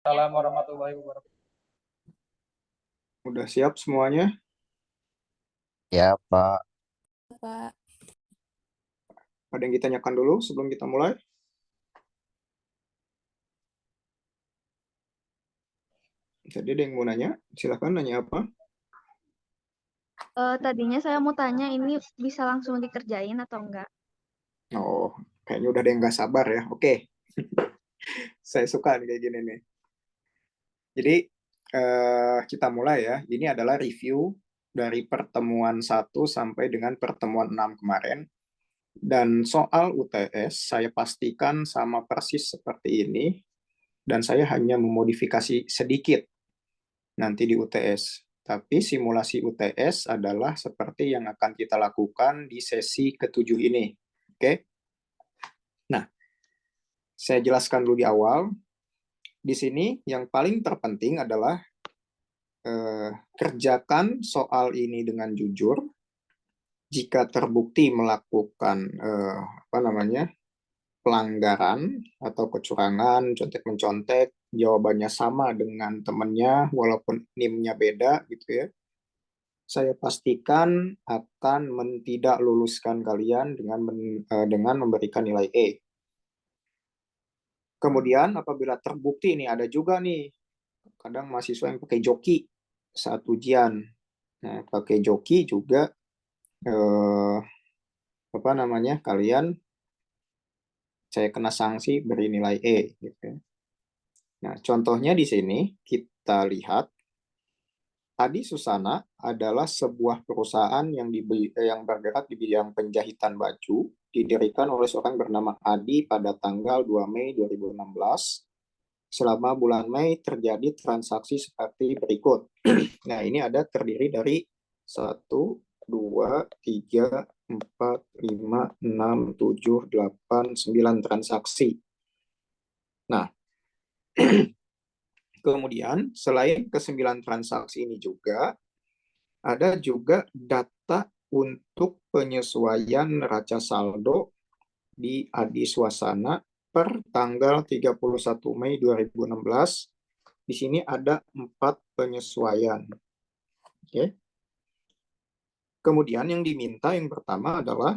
Assalamualaikum warahmatullahi wabarakatuh. Udah siap semuanya? Ya, Pak. Pak. Ada yang ditanyakan dulu sebelum kita mulai? Jadi ada yang mau nanya? Silahkan nanya apa? Tadinya saya mau tanya ini bisa langsung dikerjain atau enggak? Oh, kayaknya udah ada yang nggak sabar ya. Oke, saya suka nih kayak gini nih. Jadi kita mulai ya. Ini adalah review dari pertemuan 1 sampai dengan pertemuan 6 kemarin. Dan soal UTS saya pastikan sama persis seperti ini. Dan saya hanya memodifikasi sedikit nanti di UTS. Tapi simulasi UTS adalah seperti yang akan kita lakukan di sesi ke-7 ini. Oke? Nah, saya jelaskan dulu di awal. Di sini yang paling terpenting adalah kerjakan soal ini dengan jujur. Jika terbukti melakukan pelanggaran atau kecurangan, contek-mencontek, jawabannya sama dengan temannya walaupun NIM-nya beda gitu ya. Saya pastikan akan tidak luluskan kalian dengan memberikan nilai E. Kemudian apabila terbukti ini ada juga nih, kadang mahasiswa yang pakai joki saat ujian. Nah, pakai joki juga kalian saya kena sanksi beri nilai E gitu. Nah, contohnya di sini kita lihat Adi Susana adalah sebuah perusahaan yang bergerak di bidang penjahitan baju, didirikan oleh seorang bernama Adi pada tanggal 2 Mei 2016. Selama bulan Mei terjadi transaksi seperti berikut. Nah, ini ada terdiri dari 1, 2, 3, 4, 5, 6, 7, 8, 9 transaksi. Nah, kemudian selain ke-9 transaksi ini juga, ada juga data untuk penyesuaian neraca saldo di Adi Swasana per tanggal 31 Mei 2016. Di sini ada 4 penyesuaian. Oke. Kemudian yang diminta yang pertama adalah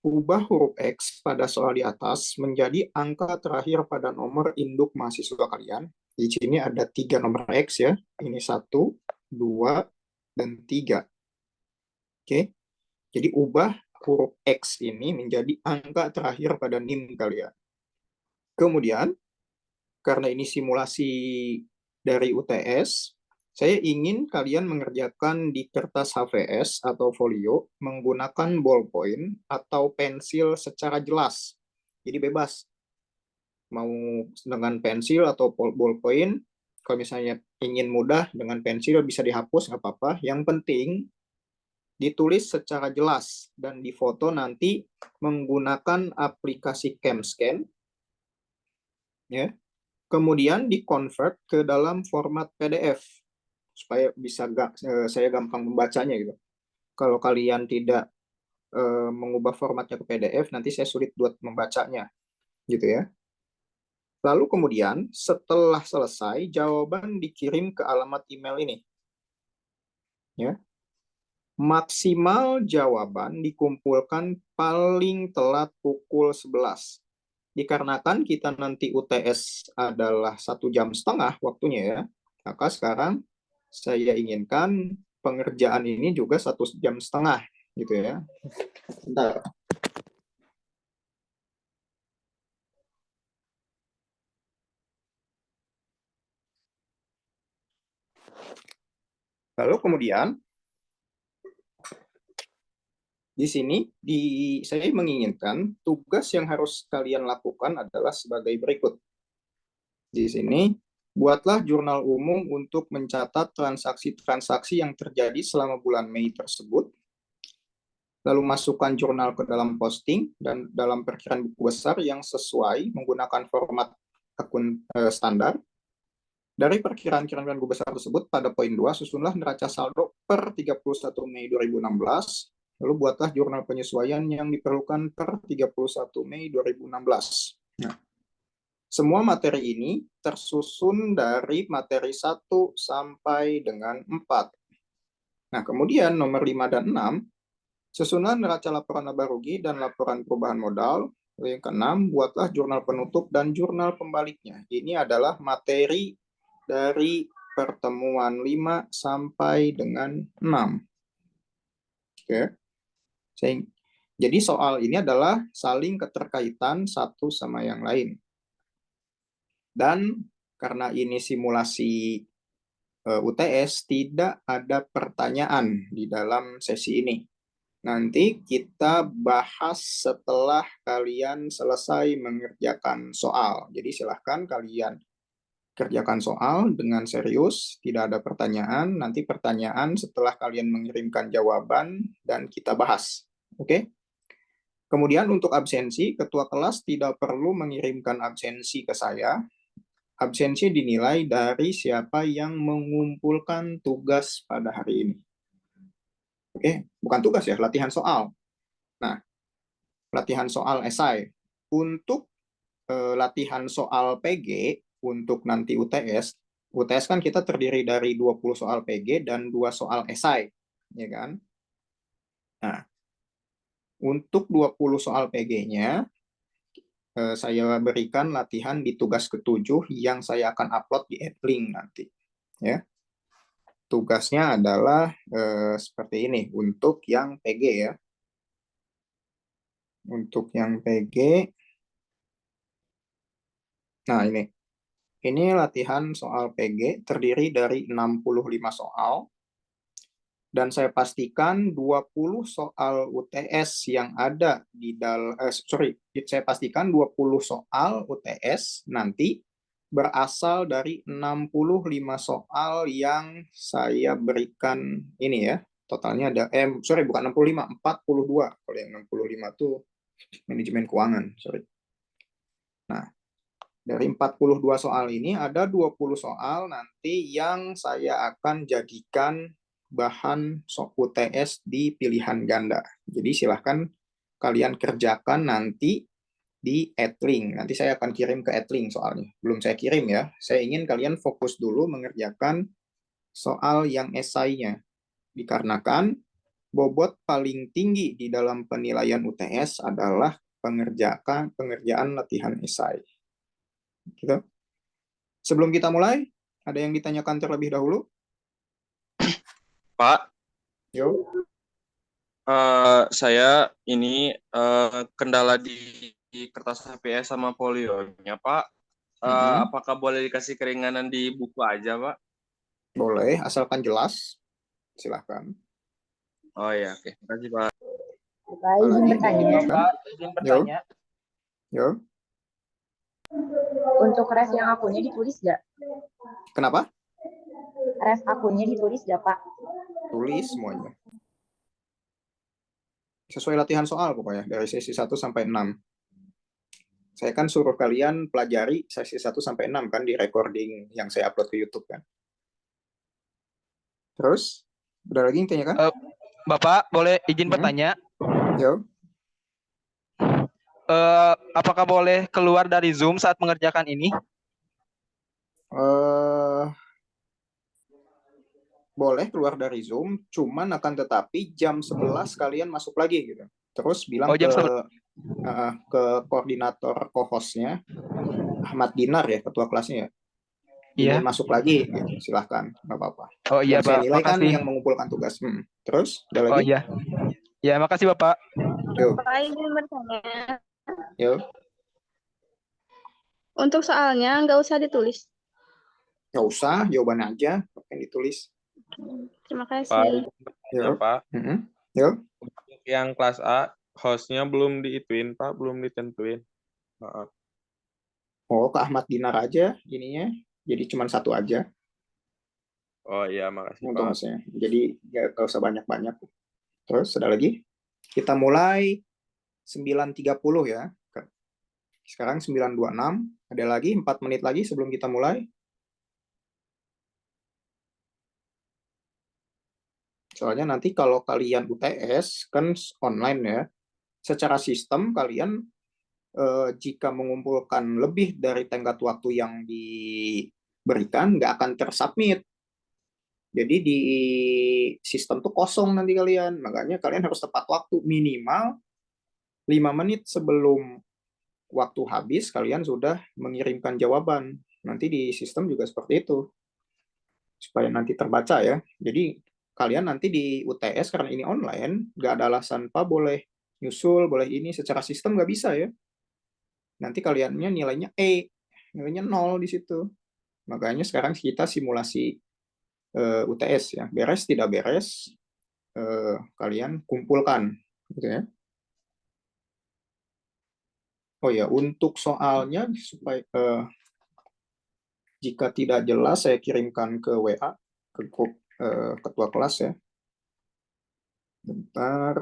ubah huruf X pada soal di atas menjadi angka terakhir pada nomor induk mahasiswa kalian. Di sini ada 3 nomor X ya. Ini 1, 2, dan 3. Oke. Jadi ubah huruf X ini menjadi angka terakhir pada NIM kalian. Kemudian, karena ini simulasi dari UTS, saya ingin kalian mengerjakan di kertas HVS atau folio menggunakan ballpoint atau pensil secara jelas. Jadi bebas. Mau dengan pensil atau ballpoint, kalau misalnya ingin mudah dengan pensil bisa dihapus, nggak apa-apa. Yang penting ditulis secara jelas dan difoto nanti menggunakan aplikasi CamScan, ya. Kemudian di-convert ke dalam format PDF supaya bisa saya gampang membacanya gitu. Kalau kalian tidak mengubah formatnya ke PDF, nanti saya sulit buat membacanya, gitu ya. Lalu kemudian setelah selesai, jawaban dikirim ke alamat email ini, ya. Maksimal jawaban dikumpulkan paling telat pukul 11. Dikarenakan kita nanti UTS adalah 1,5 jam waktunya ya, maka sekarang saya inginkan pengerjaan ini juga 1,5 jam gitu ya. Bentar. Lalu kemudian di sini saya menginginkan tugas yang harus kalian lakukan adalah sebagai berikut. Di sini buatlah jurnal umum untuk mencatat transaksi-transaksi yang terjadi selama bulan Mei tersebut. Lalu masukkan jurnal ke dalam posting dan dalam perkiraan buku besar yang sesuai menggunakan format akun standar. Dari perkiraan-perkiraan buku besar tersebut, pada poin 2, susunlah neraca saldo per 31 Mei 2016. Lalu buatlah jurnal penyesuaian yang diperlukan per 31 Mei 2016. Nah, Semua materi ini tersusun dari materi 1 sampai dengan 4. Nah, kemudian nomor 5 dan 6, susunan neraca laporan laba rugi dan laporan perubahan modal. Yang keenam, buatlah jurnal penutup dan jurnal pembaliknya. Ini adalah materi dari pertemuan 5 sampai dengan 6. Oke. Jadi soal ini adalah saling keterkaitan satu sama yang lain. Dan karena ini simulasi UTS, tidak ada pertanyaan di dalam sesi ini. Nanti kita bahas setelah kalian selesai mengerjakan soal. Jadi silahkan kalian kerjakan soal dengan serius, tidak ada pertanyaan. Nanti pertanyaan setelah kalian mengirimkan jawaban dan kita bahas. Oke? Kemudian untuk absensi, ketua kelas tidak perlu mengirimkan absensi ke saya. Absensi dinilai dari siapa yang mengumpulkan tugas pada hari ini. Oke, bukan tugas ya, latihan soal. Nah, latihan soal esai. Untuk latihan soal PG, untuk nanti UTS, UTS kan kita terdiri dari 20 soal PG dan 2 soal esai, ya kan? Nah, untuk 20 soal PG-nya, saya berikan latihan di tugas ke-7 yang saya akan upload di Edlink nanti. Ya. Tugasnya adalah seperti ini untuk yang PG ya. Untuk yang PG, nah ini latihan soal PG terdiri dari 65 soal. Dan saya pastikan 20 soal UTS yang ada di saya pastikan 20 soal UTS nanti berasal dari 65 soal yang saya berikan ini ya. Totalnya ada, bukan 65, 42. Kalau yang 65 itu manajemen keuangan, Nah, dari 42 soal ini ada 20 soal nanti yang saya akan jadikan bahan UTS di pilihan ganda. Jadi silahkan kalian kerjakan nanti di Edlink. Nanti saya akan kirim ke Edlink soalnya. Belum saya kirim ya. Saya ingin kalian fokus dulu mengerjakan soal yang esainya. Dikarenakan bobot paling tinggi di dalam penilaian UTS adalah pengerjaan latihan esai. Gitu. Sebelum kita mulai, ada yang ditanyakan terlebih dahulu? Pak, Yo. saya ini kendala di kertas HPS sama folionya, Pak. Apakah boleh dikasih keringanan di buku aja, Pak? Boleh, asalkan jelas. Silahkan. Oh ya, oke. Terima kasih, Pak. Pak, izin bertanya. Pak, izin bertanya. Yo. Untuk ref yang akunnya ditulis nggak? Kenapa? Ref akunnya ditulis nggak, Pak? Tulis semuanya. Sesuai latihan soal pokoknya, dari sesi 1 sampai 6. Saya kan suruh kalian pelajari sesi 1 sampai 6 kan di recording yang saya upload ke YouTube kan. Terus, ada lagi yang tanya kan? Bapak, boleh izin bertanya? Yo. Apakah boleh keluar dari Zoom saat mengerjakan ini? Boleh keluar dari Zoom, cuman akan tetapi jam 11 kalian masuk lagi gitu. Terus bilang ke koordinator co-hostnya, Ahmad Dinar ya, ketua kelasnya ya. Ingin masuk lagi, gitu. Silahkan, nggak apa-apa. Oh iya, Pak. Saya nilai kan makasih. yang mengumpulkan tugas. Terus, ada lagi? Oh iya. Ya, makasih Bapak. Yo. Pak, izin bertanya. Yo. Untuk soalnya nggak usah ditulis. Nggak usah, jawabannya aja yang ditulis. Terima Pak, kasih. ya, Pak. Yo. Yang kelas A, hostnya belum diituin, Pak. Belum ditentuin. Maaf. Oh, ke Ahmad Dinar aja ininya. Jadi cuma satu aja. Oh iya, makasih, Untuk Pak. hostnya. Jadi nggak usah banyak-banyak. Terus, ada lagi? Kita mulai 9.30 ya. Sekarang 9.26. Ada lagi 4 menit lagi sebelum kita mulai. Soalnya nanti kalau kalian UTS kan online ya. Secara sistem kalian jika mengumpulkan lebih dari tenggat waktu yang diberikan, nggak akan tersubmit. Jadi di sistem tuh kosong nanti kalian. Makanya kalian harus tepat waktu, minimal 5 menit sebelum waktu habis kalian sudah mengirimkan jawaban. Nanti di sistem juga seperti itu. Supaya nanti terbaca ya. Jadi kalian nanti di UTS karena ini online, nggak ada alasan Pak boleh nyusul, boleh ini, secara sistem nggak bisa ya. Nanti kaliannya nilainya nilainya 0 di situ. Makanya sekarang kita simulasi UTS ya. Beres tidak beres, kalian kumpulkan. Gitu ya. Oh ya, untuk soalnya supaya jika tidak jelas saya kirimkan ke WA ke grup ketua kelas ya. Bentar.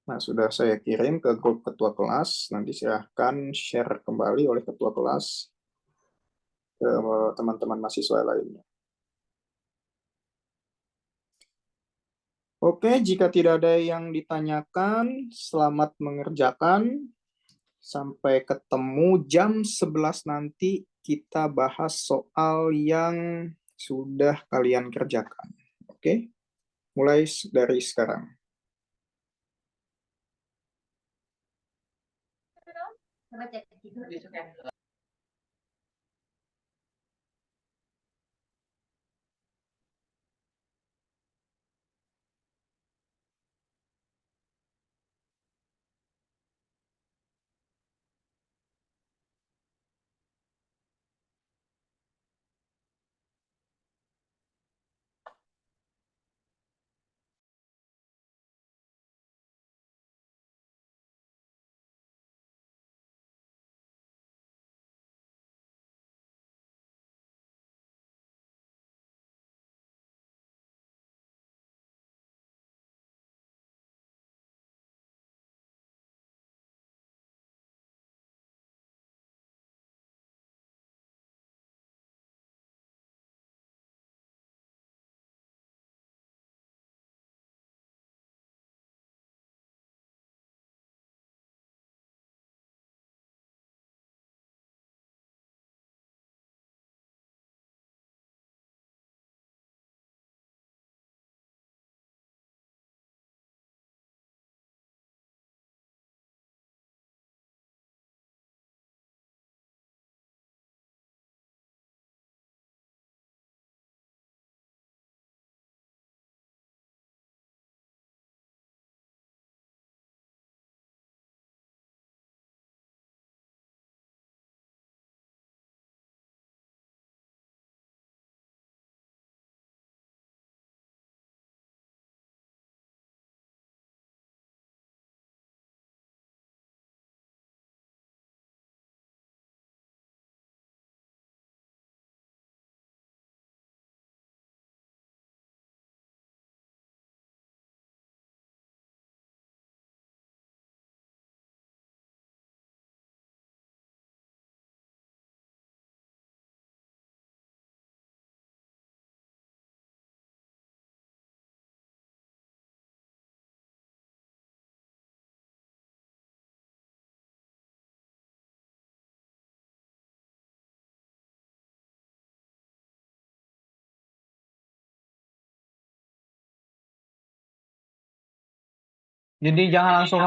Nah, sudah saya kirim ke grup ketua kelas. Nanti silahkan share kembali oleh ketua kelas ke teman-teman mahasiswa lainnya. Oke, jika tidak ada yang ditanyakan, selamat mengerjakan. Sampai ketemu jam 11 nanti kita bahas soal yang sudah kalian kerjakan. Oke, mulai dari sekarang. Jadi jangan langsung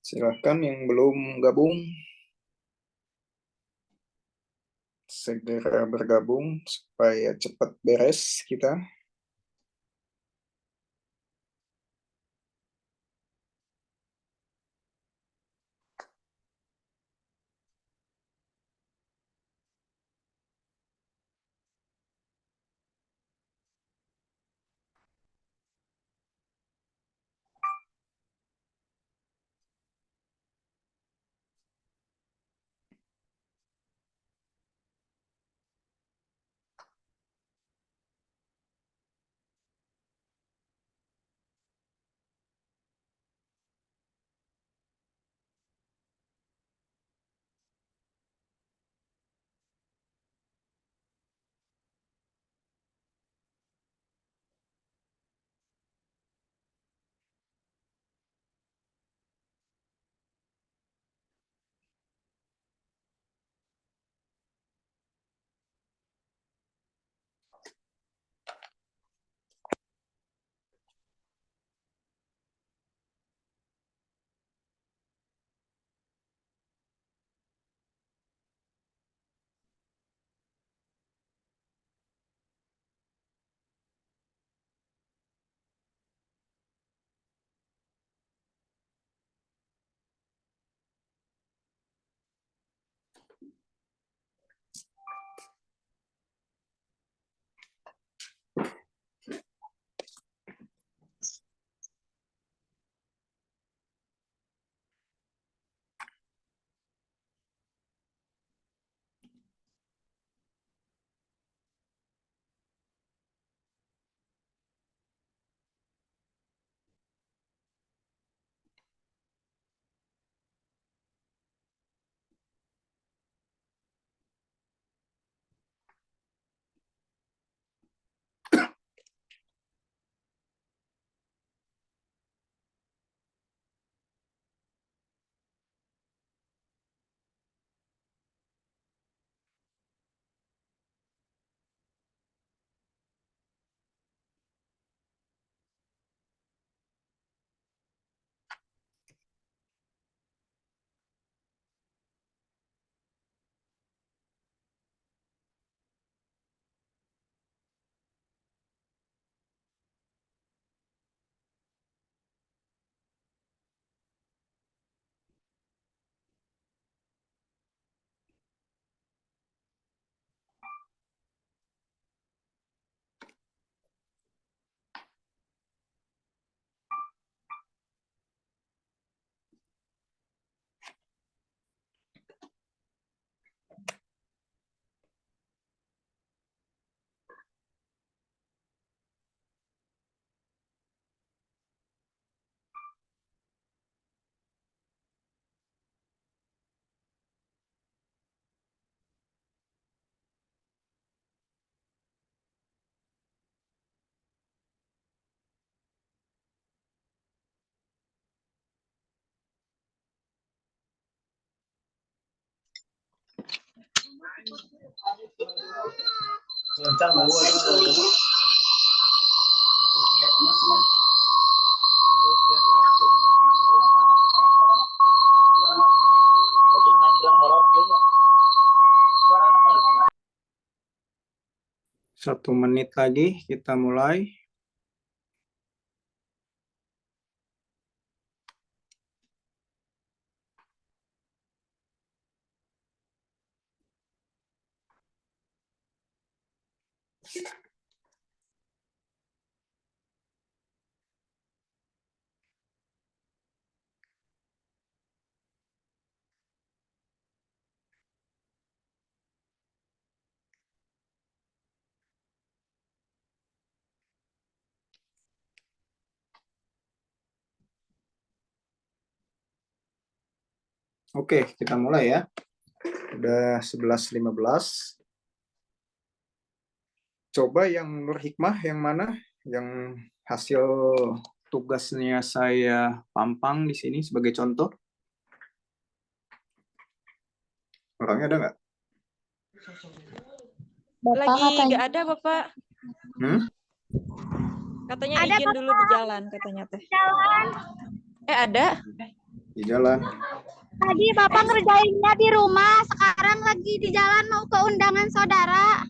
Silakan yang belum gabung, segera bergabung supaya cepat beres kita. Satu menit lagi kita mulai. Oke, kita mulai ya. Udah 11.15. Coba yang Nur Hikmah yang mana? Yang hasil tugasnya saya pampang di sini sebagai contoh. Orangnya ada nggak? Lagi nggak ada, Bapak. Ada, Katanya izin dulu di jalan, katanya teh. Ada? Di jalan. Tadi Bapak ngerjainnya di rumah, sekarang lagi di jalan mau ke undangan saudara.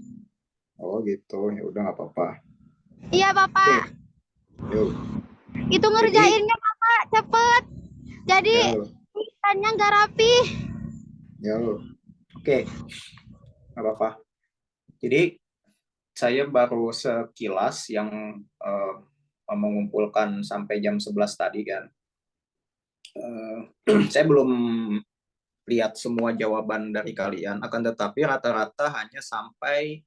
Oh gitu, ya udah nggak apa-apa. Iya Bapak, Yuk. itu ngerjainnya Bapak cepet. Jadi Yuk. tulisannya nggak rapi. Yuk. Oke, nggak apa-apa. Jadi saya baru sekilas yang mengumpulkan sampai jam 11 tadi kan. Saya belum lihat semua jawaban dari kalian, akan tetapi rata-rata hanya sampai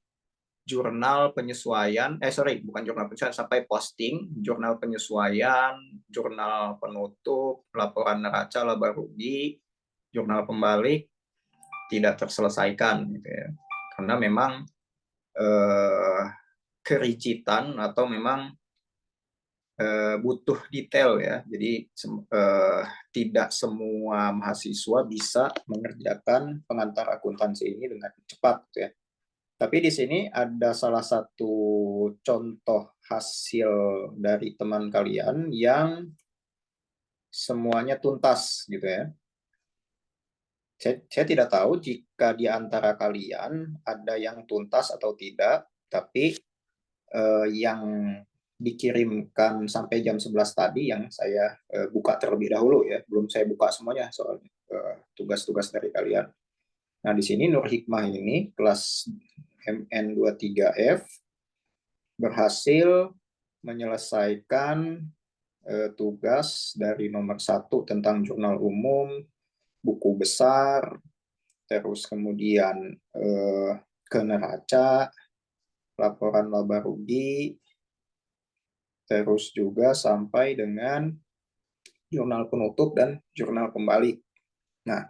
jurnal penyesuaian, bukan jurnal penyesuaian, sampai posting, jurnal penyesuaian, jurnal penutup, laporan neraca, laba rugi, jurnal pembalik, tidak terselesaikan gitu ya. Karena memang kerigitan atau memang butuh detail ya. Jadi tidak semua mahasiswa bisa mengerjakan pengantar akuntansi ini dengan cepat gitu ya. Tapi di sini ada salah satu contoh hasil dari teman kalian yang semuanya tuntas gitu ya. Saya tidak tahu jika di antara kalian ada yang tuntas atau tidak, tapi yang dikirimkan sampai jam 11 tadi yang saya buka terlebih dahulu ya, belum saya buka semuanya soalnya tugas-tugas dari kalian. Nah, di sini Nur Hikmah ini kelas MN23F berhasil menyelesaikan tugas dari nomor 1 tentang jurnal umum, buku besar, terus kemudian ke neraca, laporan laba rugi, terus juga sampai dengan jurnal penutup dan jurnal pembalik. Nah,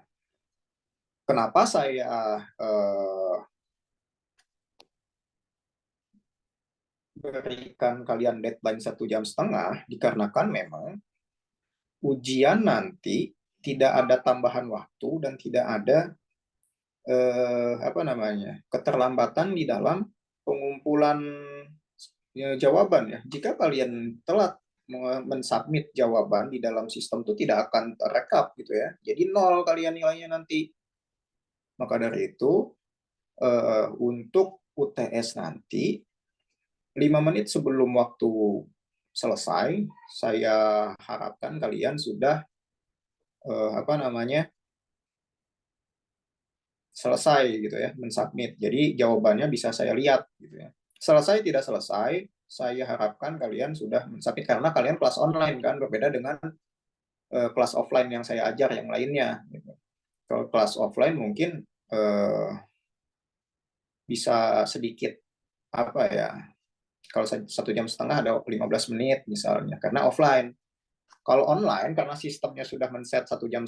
kenapa saya berikan kalian deadline 1,5 jam? Dikarenakan memang ujian nanti tidak ada tambahan waktu dan tidak ada keterlambatan di dalam pengumpulan jawaban ya. Jika kalian telat mensubmit jawaban di dalam sistem itu tidak akan terekap gitu ya. Jadi 0 kalian nilainya nanti. Maka dari itu untuk UTS nanti 5 menit sebelum waktu selesai, saya harapkan kalian sudah selesai gitu ya, mensubmit. Jadi jawabannya bisa saya lihat gitu ya. Selesai tidak selesai, saya harapkan kalian sudah mensubmit karena kalian kelas online kan, berbeda dengan kelas offline yang saya ajar yang lainnya. Gitu. Kalau kelas offline mungkin bisa sedikit kalau 1,5 jam ada 15 menit misalnya, karena offline. Kalau online, karena sistemnya sudah men-set 1,5 jam,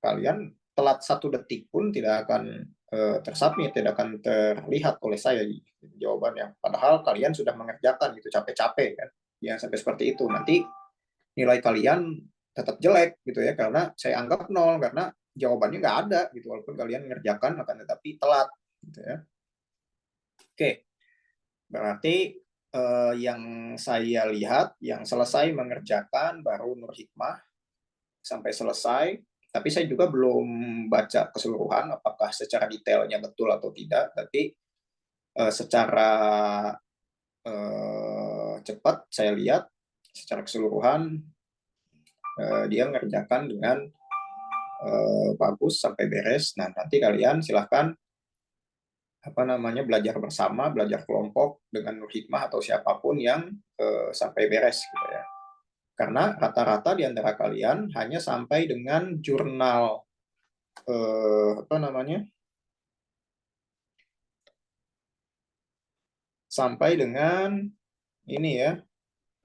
kalian telat 1 detik pun tidak akan tersubmit, tidak akan terlihat oleh saya jawabannya. Padahal kalian sudah mengerjakan gitu, capek-capek kan. Ya, sampai seperti itu. Nanti nilai kalian tetap jelek gitu ya, karena saya anggap 0, karena jawabannya nggak ada gitu, walaupun kalian mengerjakan akan tetapi telat gitu ya. Oke, berarti yang saya lihat yang selesai mengerjakan baru Nur Hikmah sampai selesai, tapi saya juga belum baca keseluruhan apakah secara detailnya betul atau tidak, tapi secara cepat saya lihat secara keseluruhan dia mengerjakan dengan bagus sampai beres. Nah, nanti kalian silahkan belajar bersama, belajar kelompok dengan Nur Hikmah atau siapapun yang sampai beres gitu ya. Karena rata-rata di antara kalian hanya sampai dengan jurnal sampai dengan ini ya,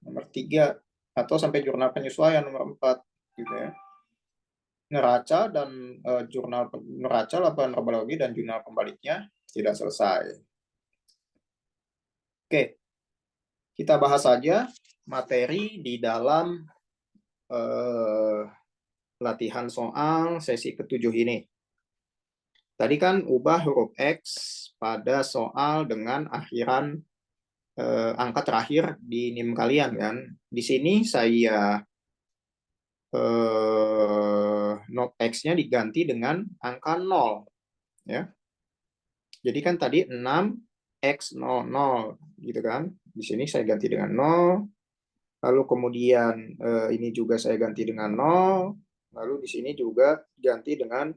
nomor 3 atau sampai jurnal penyesuaian nomor 4 gitu ya. Neraca dan jurnal neraca, laporan laba rugi dan jurnal pembaliknya tidak selesai. Oke, kita bahas saja materi di dalam latihan soal sesi ke-7 ini. Tadi kan ubah huruf X pada soal dengan akhiran angka terakhir di NIM kalian kan. Di sini saya X-nya diganti dengan angka 0. Ya. Jadi kan tadi 6x00 gitu kan. Di sini saya ganti dengan 0. Lalu kemudian ini juga saya ganti dengan 0. Lalu di sini juga ganti dengan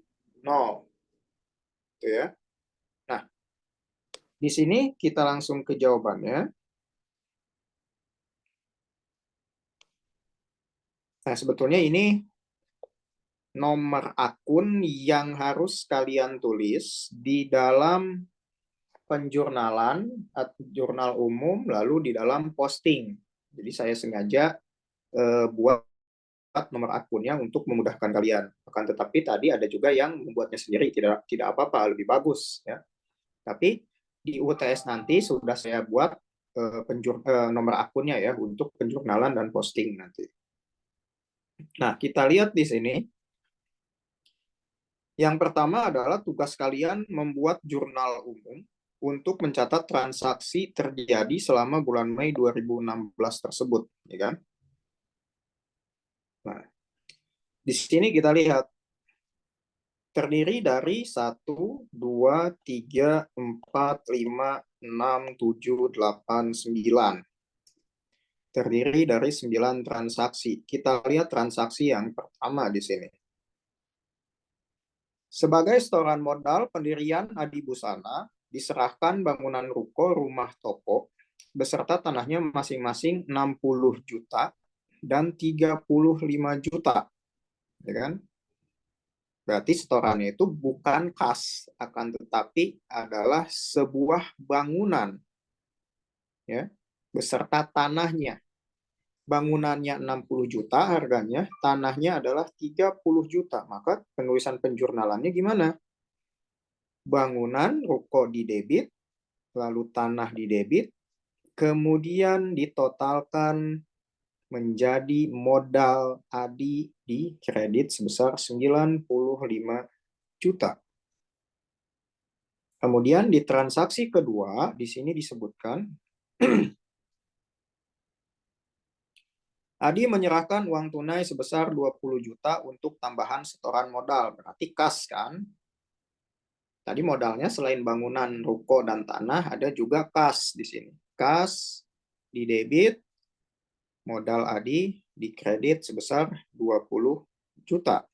0. Gitu ya. Nah, di sini kita langsung ke jawabannya. Nah, sebetulnya ini nomor akun yang harus kalian tulis di dalam penjurnalan, jurnal umum, lalu di dalam posting. Jadi saya sengaja buat nomor akunnya untuk memudahkan kalian. Akan tetapi tadi ada juga yang membuatnya sendiri, tidak apa-apa, lebih bagus. Ya. Tapi di UTS nanti sudah saya buat nomor akunnya ya untuk penjurnalan dan posting nanti. Nah, kita lihat di sini. Yang pertama adalah tugas kalian membuat jurnal umum untuk mencatat transaksi terjadi selama bulan Mei 2016 tersebut, ya kan? Nah, di sini kita lihat terdiri dari 1, 2, 3, 4, 5, 6, 7, 8, 9. Terdiri dari 9 transaksi. Kita lihat transaksi yang pertama di sini. Sebagai setoran modal pendirian Adi Busana, diserahkan bangunan ruko, rumah toko, beserta tanahnya masing-masing 60 juta dan 35 juta. Ya kan? Berarti setorannya itu bukan kas, akan tetapi adalah sebuah bangunan. Ya, beserta tanahnya. Bangunannya 60 juta harganya, tanahnya adalah 30 juta. Maka penulisan penjurnalannya gimana? Bangunan, ruko di debit, lalu tanah di debit, kemudian ditotalkan menjadi modal Adi di kredit sebesar 95 juta. Kemudian di transaksi kedua, di sini disebutkan, Adi menyerahkan uang tunai sebesar 20 juta untuk tambahan setoran modal. Berarti kas kan? Tadi modalnya selain bangunan, ruko, dan tanah, ada juga kas di sini. Kas di debit, modal Adi di kredit sebesar 20 juta.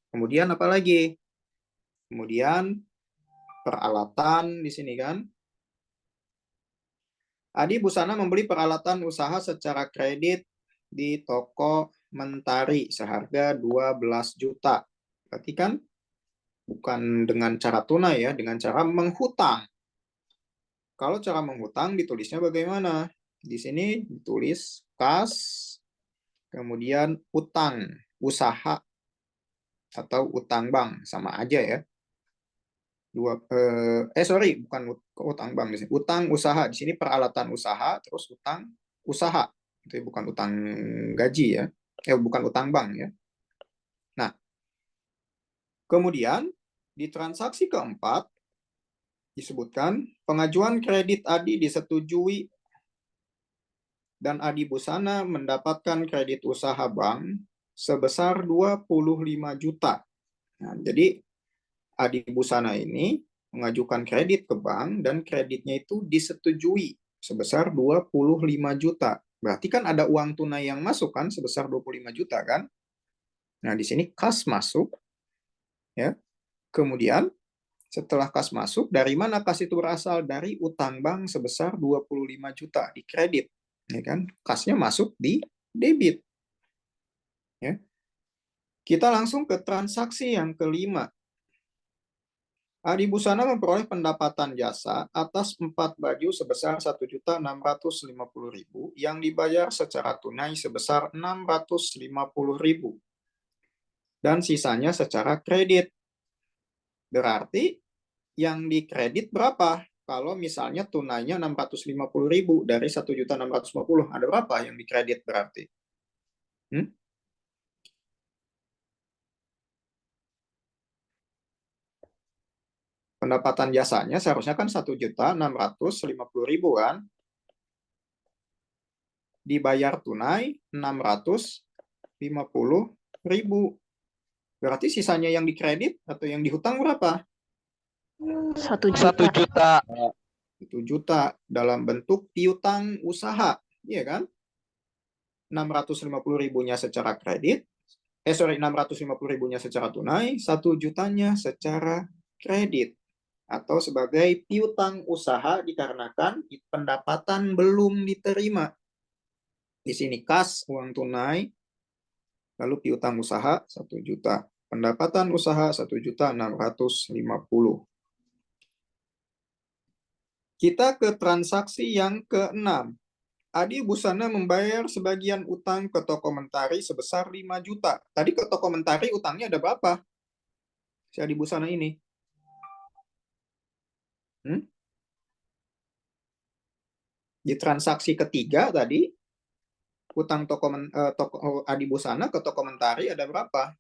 Kemudian apa lagi? Kemudian peralatan di sini kan? Adi Busana membeli peralatan usaha secara kredit di toko Mentari seharga 12 juta. Berarti kan bukan dengan cara tunai ya, dengan cara menghutang. Kalau cara menghutang ditulisnya bagaimana? Di sini ditulis kas, kemudian utang, usaha, atau utang bank, sama aja ya. Bukan utang bank di sini. Utang usaha, di sini peralatan usaha, terus utang usaha. Itu bukan utang gaji ya. Bukan utang bank ya. Nah, kemudian di transaksi keempat disebutkan pengajuan kredit Adi disetujui dan Adi Busana mendapatkan kredit usaha bank sebesar 25 juta. Nah, jadi Adi Busana ini mengajukan kredit ke bank dan kreditnya itu disetujui sebesar 25 juta. Berarti kan ada uang tunai yang masuk kan sebesar 25 juta kan? Nah, di sini kas masuk. Ya. Kemudian setelah kas masuk, dari mana kas itu berasal? Dari utang bank sebesar 25 juta di kredit. Ya kan? Kasnya masuk di debit. Ya. Kita langsung ke transaksi yang kelima. Adi Busana memperoleh pendapatan jasa atas 4 baju sebesar 1.650.000 yang dibayar secara tunai sebesar 650.000 dan sisanya secara kredit. Berarti yang dikredit berapa? Kalau misalnya tunainya 650.000 dari 1.650.000, ada berapa yang dikredit berarti? Pendapatan jasanya seharusnya kan 1.650.000 kan? Dibayar tunai 650.000. Berarti sisanya yang dikredit atau yang dihutang berapa? 1 1 juta. juta. 1 juta dalam bentuk piutang usaha, iya kan? 650.000-nya secara kredit, 650.000-nya secara tunai, 1 jutanya secara kredit atau sebagai piutang usaha dikarenakan pendapatan belum diterima. Di sini kas uang tunai, lalu piutang usaha 1 juta. Pendapatan usaha 1.650.000. Kita ke transaksi yang ke-6. Adi Busana membayar sebagian utang ke toko Mentari sebesar 5 juta. Tadi ke toko Mentari utangnya ada berapa? Si Adi Busana ini. Di transaksi ketiga tadi, utang toko Adi Busana ke toko Mentari ada berapa?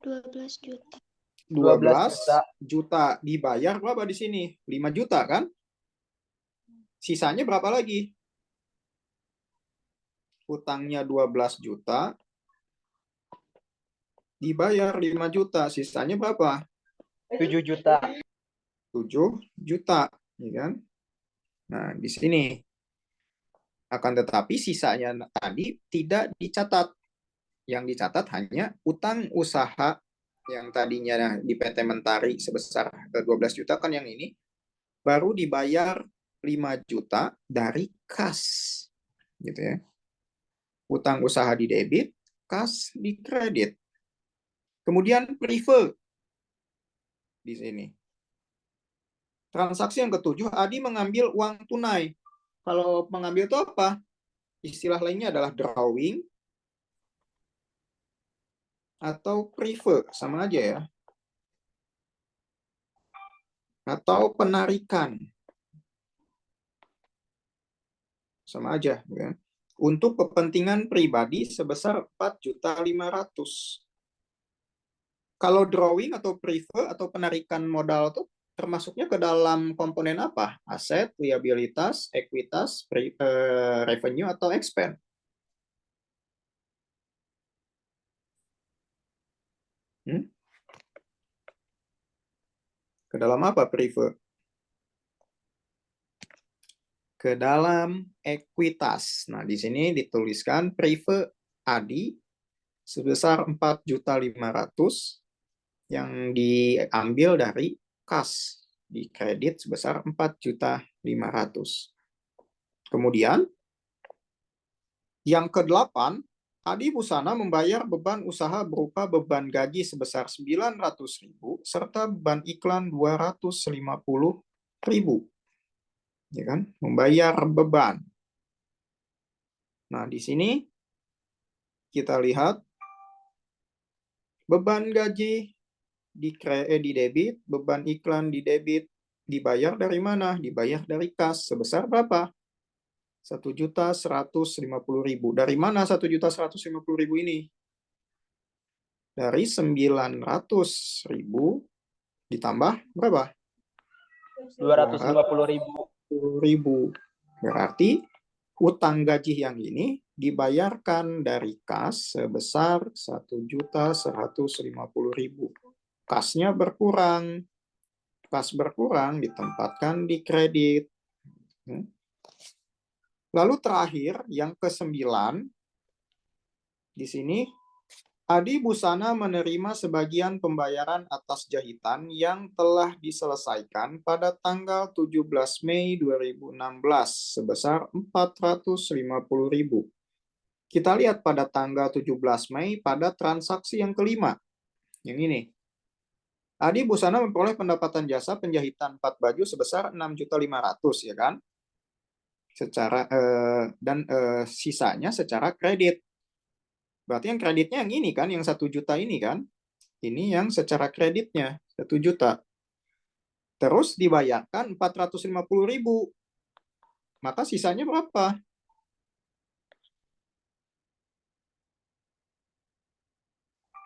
12 juta. 12 juta. Dibayar berapa di sini? 5 juta kan? Sisanya berapa lagi? Utangnya 12 juta. Dibayar 5 juta. Sisanya berapa? 7 juta. 7 juta. Ya kan? Nah, di sini. Akan tetapi sisanya tadi tidak dicatat. Yang dicatat hanya utang usaha yang tadinya di PT Mentari sebesar 12 juta kan yang ini. Baru dibayar 5 juta dari kas, gitu ya. Utang usaha di debit, kas di kredit. Kemudian prive di sini. Transaksi yang ke-7, Adi mengambil uang tunai. Kalau mengambil itu apa? Istilah lainnya adalah drawing atau prive, sama aja ya. Atau penarikan. Sama aja, ya. Untuk kepentingan pribadi sebesar 4.500.000. Kalau drawing atau prive atau penarikan modal itu termasuknya ke dalam komponen apa? Aset, liabilitas, ekuitas, revenue atau expense? Ke dalam apa prive? Ke dalam ekuitas. Nah, di sini dituliskan prive Adi sebesar 4.500.000 yang diambil dari kas di kredit sebesar 4.500.000. Kemudian yang ke-8, Adi Busana membayar beban usaha berupa beban gaji sebesar 900.000 serta beban iklan 250.000. Ya kan? Membayar beban. Nah, di sini kita lihat beban gaji di debit, beban iklan di debit, dibayar dari mana? Dibayar dari kas sebesar berapa? 1.150.000. Dari mana 1.150.000 ini? Dari 900.000 ditambah berapa? 250.000. Berarti utang gaji yang ini dibayarkan dari kas sebesar 1.150.000. Kasnya berkurang. Kas berkurang ditempatkan di kredit. Lalu terakhir, yang ke-9, di sini, Adi Busana menerima sebagian pembayaran atas jahitan yang telah diselesaikan pada tanggal 17 Mei 2016 sebesar 450.000. Kita lihat pada tanggal 17 Mei pada transaksi yang kelima. Yang ini. Adi Busana memperoleh pendapatan jasa penjahitan 4 baju sebesar 6.500.000, ya kan? Sisanya secara kredit. Berarti yang kreditnya yang ini kan, yang 1 juta ini kan. Ini yang secara kreditnya 1 juta. Terus dibayarkan 450.000. Maka sisanya berapa?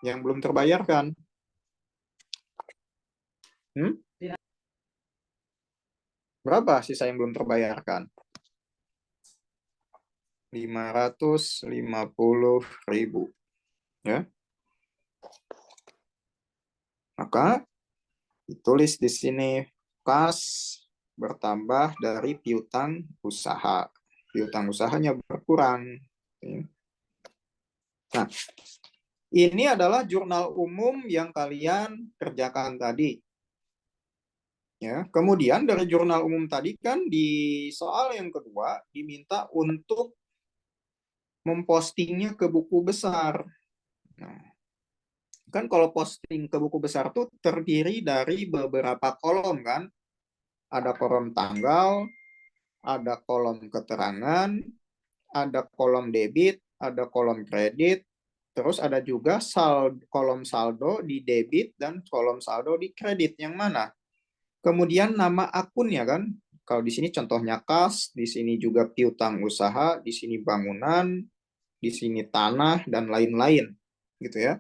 Yang belum terbayarkan. Berapa sisa yang belum terbayarkan? 550.000. Ya. Maka ditulis di sini kas bertambah dari piutang usaha. Piutang usahanya berkurang. Nah, ini adalah jurnal umum yang kalian kerjakan tadi. Ya, kemudian dari jurnal umum tadi kan di soal yang kedua diminta untuk mempostingnya ke buku besar. Nah, kan kalau posting ke buku besar tuh terdiri dari beberapa kolom kan. Ada kolom tanggal, ada kolom keterangan, ada kolom debit, ada kolom kredit, terus ada juga kolom saldo di debit dan kolom saldo di kredit. Yang mana? Kemudian nama akunnya kan. Kalau di sini contohnya kas, di sini juga piutang usaha, di sini bangunan, di sini tanah dan lain-lain, gitu ya.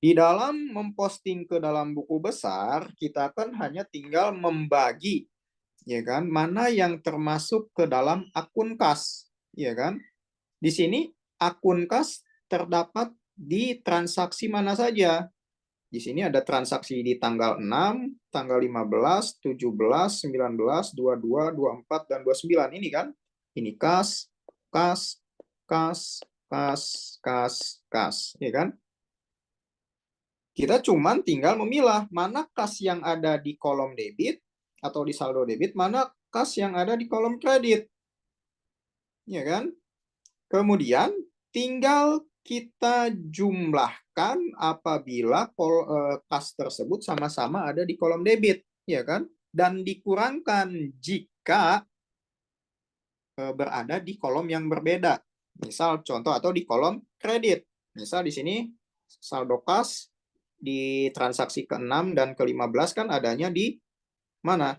Di dalam memposting ke dalam buku besar, kita kan hanya tinggal membagi, ya kan, mana yang termasuk ke dalam akun kas, ya kan. Di sini akun kas terdapat di transaksi mana saja. Di sini ada transaksi di tanggal 6, tanggal 15, 17, 19, 22, 24, dan 29. Ini kan, ini kas, kas, kas, kas, kas, kas, ya kan. Kita cuman tinggal memilah mana kas yang ada di kolom debit atau di saldo debit, mana kas yang ada di kolom kredit. Ya kan? Kemudian tinggal kita jumlahkan apabila kas tersebut sama-sama ada di kolom debit, ya kan? Dan dikurangkan jika berada di kolom yang berbeda. Misal contoh atau di kolom kredit. Misal di sini saldo kas di transaksi ke-6 dan ke-15 kan adanya di mana?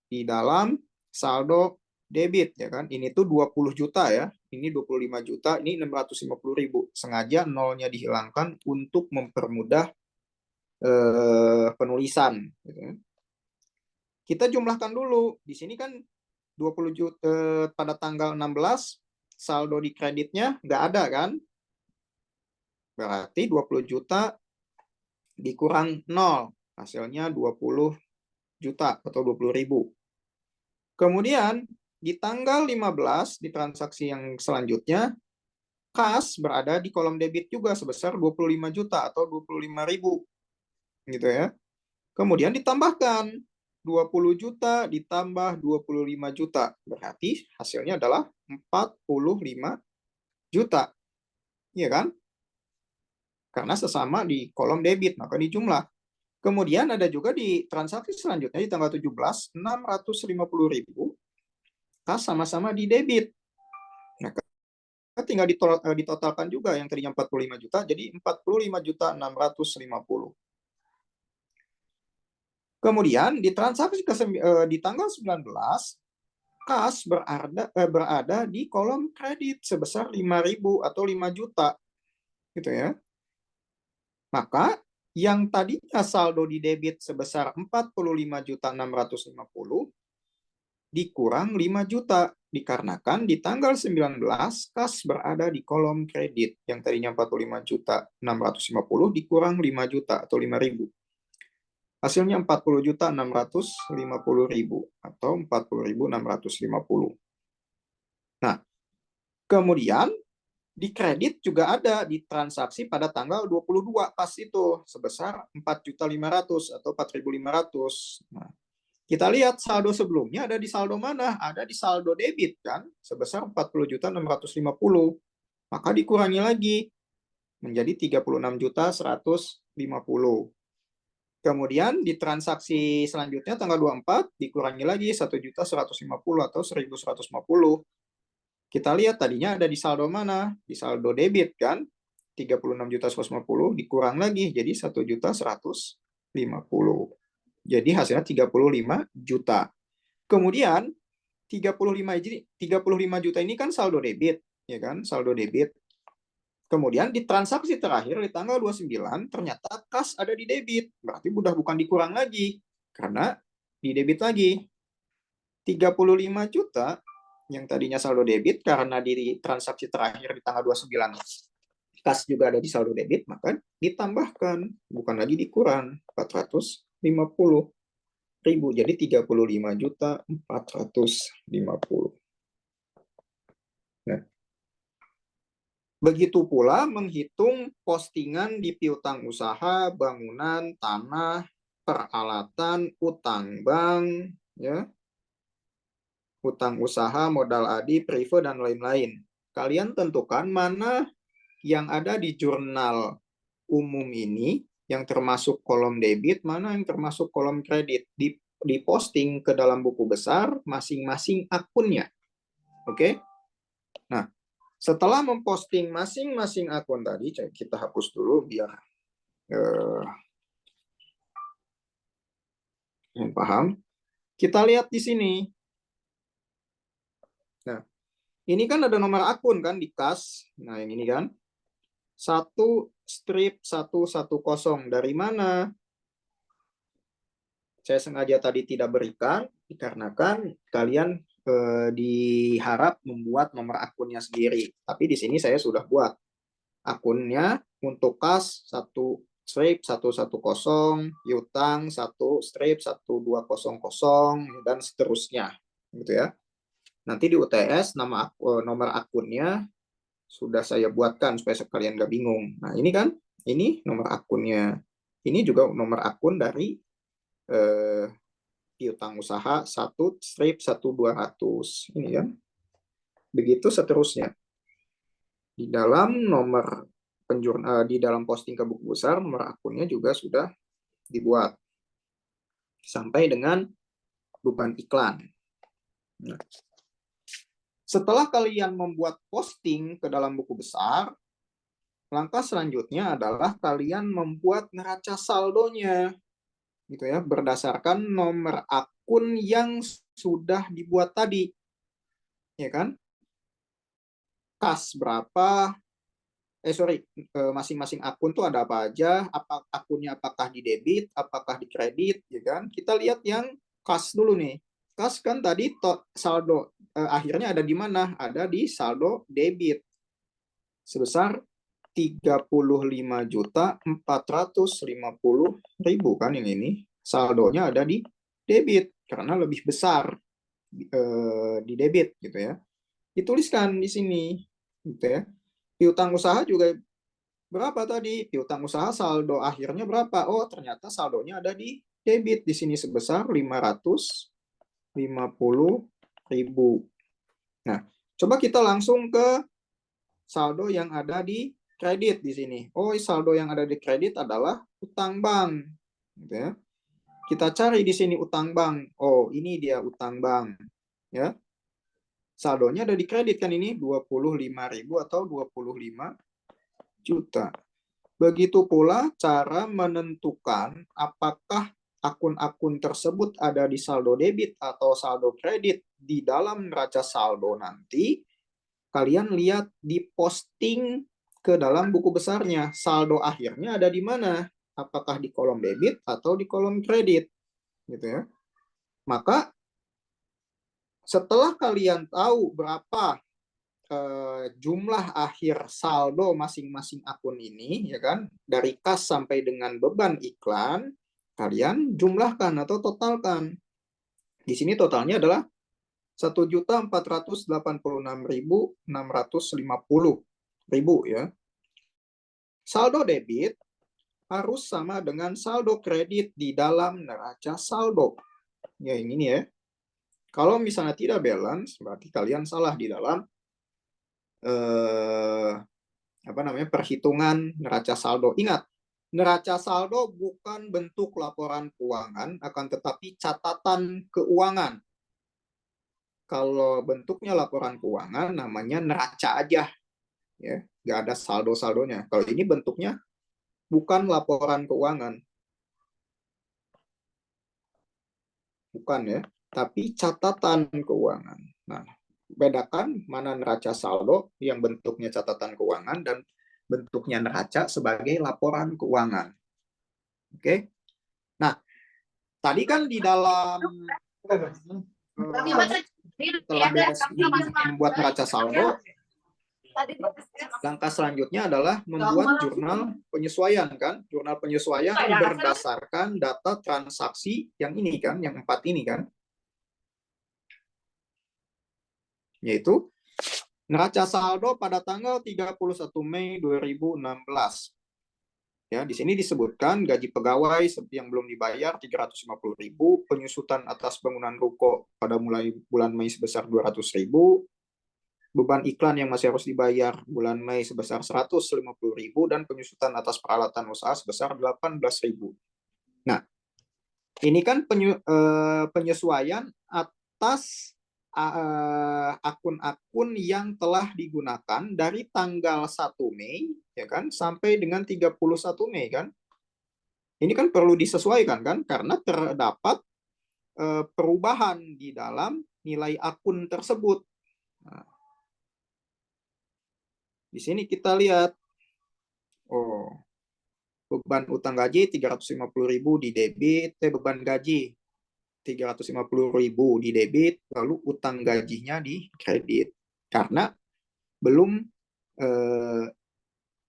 Di dalam saldo debit, ya kan? Ini tuh 20 juta ya. Ini 25 juta, ini 650.000. Sengaja nolnya dihilangkan untuk mempermudah penulisan, gitu. Kita jumlahkan dulu. Di sini kan 20 juta pada tanggal 16 saldo di kreditnya nggak ada kan? Berarti 20 juta dikurang 0, hasilnya 20 juta atau 20.000. Kemudian di tanggal 15 di transaksi yang selanjutnya, kas berada di kolom debit juga sebesar 25 juta atau 25.000. Gitu ya. Kemudian ditambahkan 20 juta ditambah 25 juta. Berarti hasilnya adalah 45 juta. Iya kan? Karena sesama di kolom debit, maka dijumlah. Kemudian ada juga di transaksi selanjutnya di tanggal 17, 650.000, kas sama-sama di debit. Nah, tinggal ditotalkan juga yang tadinya 45 juta, jadi 45.650. Kemudian di transaksi di tanggal 19, kas berada di kolom kredit sebesar 5.000 atau 5 juta. Gitu ya. Maka yang tadinya saldo di debit sebesar 45.650 dikurang 5 juta dikarenakan di tanggal 19 kas berada di kolom kredit yang tadinya 45.650 dikurang 5 juta atau 5.000. Hasilnya 40.650.000 atau 40.650. Nah, kemudian di kredit juga ada di transaksi pada tanggal 22 pas itu sebesar 4.500.000 atau 4.500. Nah, kita lihat saldo sebelumnya ada di saldo mana? Ada di saldo debit kan sebesar 40.650. Maka dikurangi lagi menjadi 36.150. Kemudian di transaksi selanjutnya tanggal 24 dikurangi lagi 1.150 atau 1.150. Kita lihat tadinya ada di saldo mana? Di saldo debit kan? 36.150 dikurang lagi jadi 1.150. Jadi hasilnya 35 juta. Kemudian 35 juta ini kan saldo debit, ya kan? Saldo debit. Kemudian di transaksi terakhir di tanggal 29 ternyata kas ada di debit. Berarti udah bukan dikurang lagi karena di debit lagi. 35 juta yang tadinya saldo debit karena di transaksi terakhir di tanggal 29 kas juga ada di saldo debit, maka ditambahkan, bukan lagi dikurang, 450.000. Jadi 35.450.000. Nah, begitu pula menghitung postingan di piutang usaha, bangunan, tanah, peralatan, utang bank, ya, utang usaha, modal adi, prive, dan lain-lain. Kalian tentukan mana yang ada di jurnal umum ini, yang termasuk kolom debit, mana yang termasuk kolom kredit. Diposting ke dalam buku besar masing-masing akunnya. Oke? Nah, setelah memposting masing-masing akun tadi, kita hapus dulu biar yang paham. Kita lihat di sini. Nah, ini kan ada nomor akun kan di kas. Nah, yang ini kan. 1/110. Dari mana? Saya sengaja tadi tidak berikan, dikarenakan kalian diharap membuat nomor akunnya sendiri. Tapi di sini saya sudah buat akunnya untuk kas 1/110, piutang 1/1200, dan seterusnya, gitu ya. Nanti di UTS nomor akunnya sudah saya buatkan supaya kalian nggak bingung. Nah, ini kan, ini nomor akunnya. Ini juga nomor akun dari piutang usaha 1/1200. Ini kan. Begitu seterusnya. Di dalam di dalam posting ke buku besar, nomor akunnya juga sudah dibuat. Sampai dengan beban iklan. Nah, setelah kalian membuat posting ke dalam buku besar, langkah selanjutnya adalah kalian membuat neraca saldonya, gitu ya, berdasarkan nomor akun yang sudah dibuat tadi, ya kan? Kas berapa? Masing-masing akun tuh ada apa aja? Akunnya apakah di debit, apakah di kredit, ya kan? Kita lihat yang kas dulu nih. Kas kan tadi saldo akhirnya ada di mana? Ada di saldo debit sebesar 35.450.000 kan yang ini. Saldonya ada di debit karena lebih besar di debit, gitu ya. Dituliskan di sini, gitu ya. Piutang usaha juga berapa tadi? Piutang usaha saldo akhirnya berapa? Oh, ternyata saldonya ada di debit di sini sebesar 550.000. Nah, coba kita langsung ke saldo yang ada di kredit di sini. Oh, saldo yang ada di kredit adalah utang bank. Gitu ya. Kita cari di sini utang bank. Oh, ini dia utang bank. Ya. Saldonya ada di kredit kan ini 25.000 atau 25 juta. Begitu pula cara menentukan apakah akun-akun tersebut ada di saldo debit atau saldo kredit. Di dalam neraca saldo nanti, kalian lihat di posting ke dalam buku besarnya. Saldo akhirnya ada di mana? Apakah di kolom debit atau di kolom kredit? Gitu ya. Maka, setelah kalian tahu berapa jumlah akhir saldo masing-masing akun ini, ya kan, dari kas sampai dengan beban iklan, kalian jumlahkan atau totalkan. Di sini totalnya adalah 1.486.650.000 ya. Saldo debit harus sama dengan saldo kredit di dalam neraca saldo. Ya, yang ini ya. Kalau misalnya tidak balance, berarti kalian salah di dalam perhitungan neraca saldo. Ingat, neraca saldo bukan bentuk laporan keuangan, akan tetapi catatan keuangan. Kalau bentuknya laporan keuangan, namanya neraca aja, ya, nggak ada saldo-saldonya. Kalau ini bentuknya bukan laporan keuangan, bukan ya, tapi catatan keuangan. Nah, bedakan mana neraca saldo yang bentuknya catatan keuangan dan bentuknya neraca sebagai laporan keuangan. Oke. Nah, tadi kan di dalam setelah beres membuat neraca saldo, Langkah selanjutnya adalah membuat jurnal penyesuaian kan. Jurnal penyesuaian berdasarkan data transaksi yang ini kan, yang 4 ini kan. Yaitu neraca saldo pada tanggal 31 Mei 2016. Ya, di sini disebutkan gaji pegawai yang belum dibayar 350.000, penyusutan atas bangunan ruko pada mulai bulan Mei sebesar 200.000, beban iklan yang masih harus dibayar bulan Mei sebesar 150.000, dan penyusutan atas peralatan usaha sebesar 18.000. Nah, ini kan penyesuaian atas akun-akun yang telah digunakan dari tanggal 1 Mei ya kan sampai dengan 31 Mei kan. Ini kan perlu disesuaikan kan karena terdapat perubahan di dalam nilai akun tersebut. Nah, di sini kita lihat beban utang gaji 350.000 di debit, beban gaji 350.000 di debit, lalu utang gajinya di kredit karena belum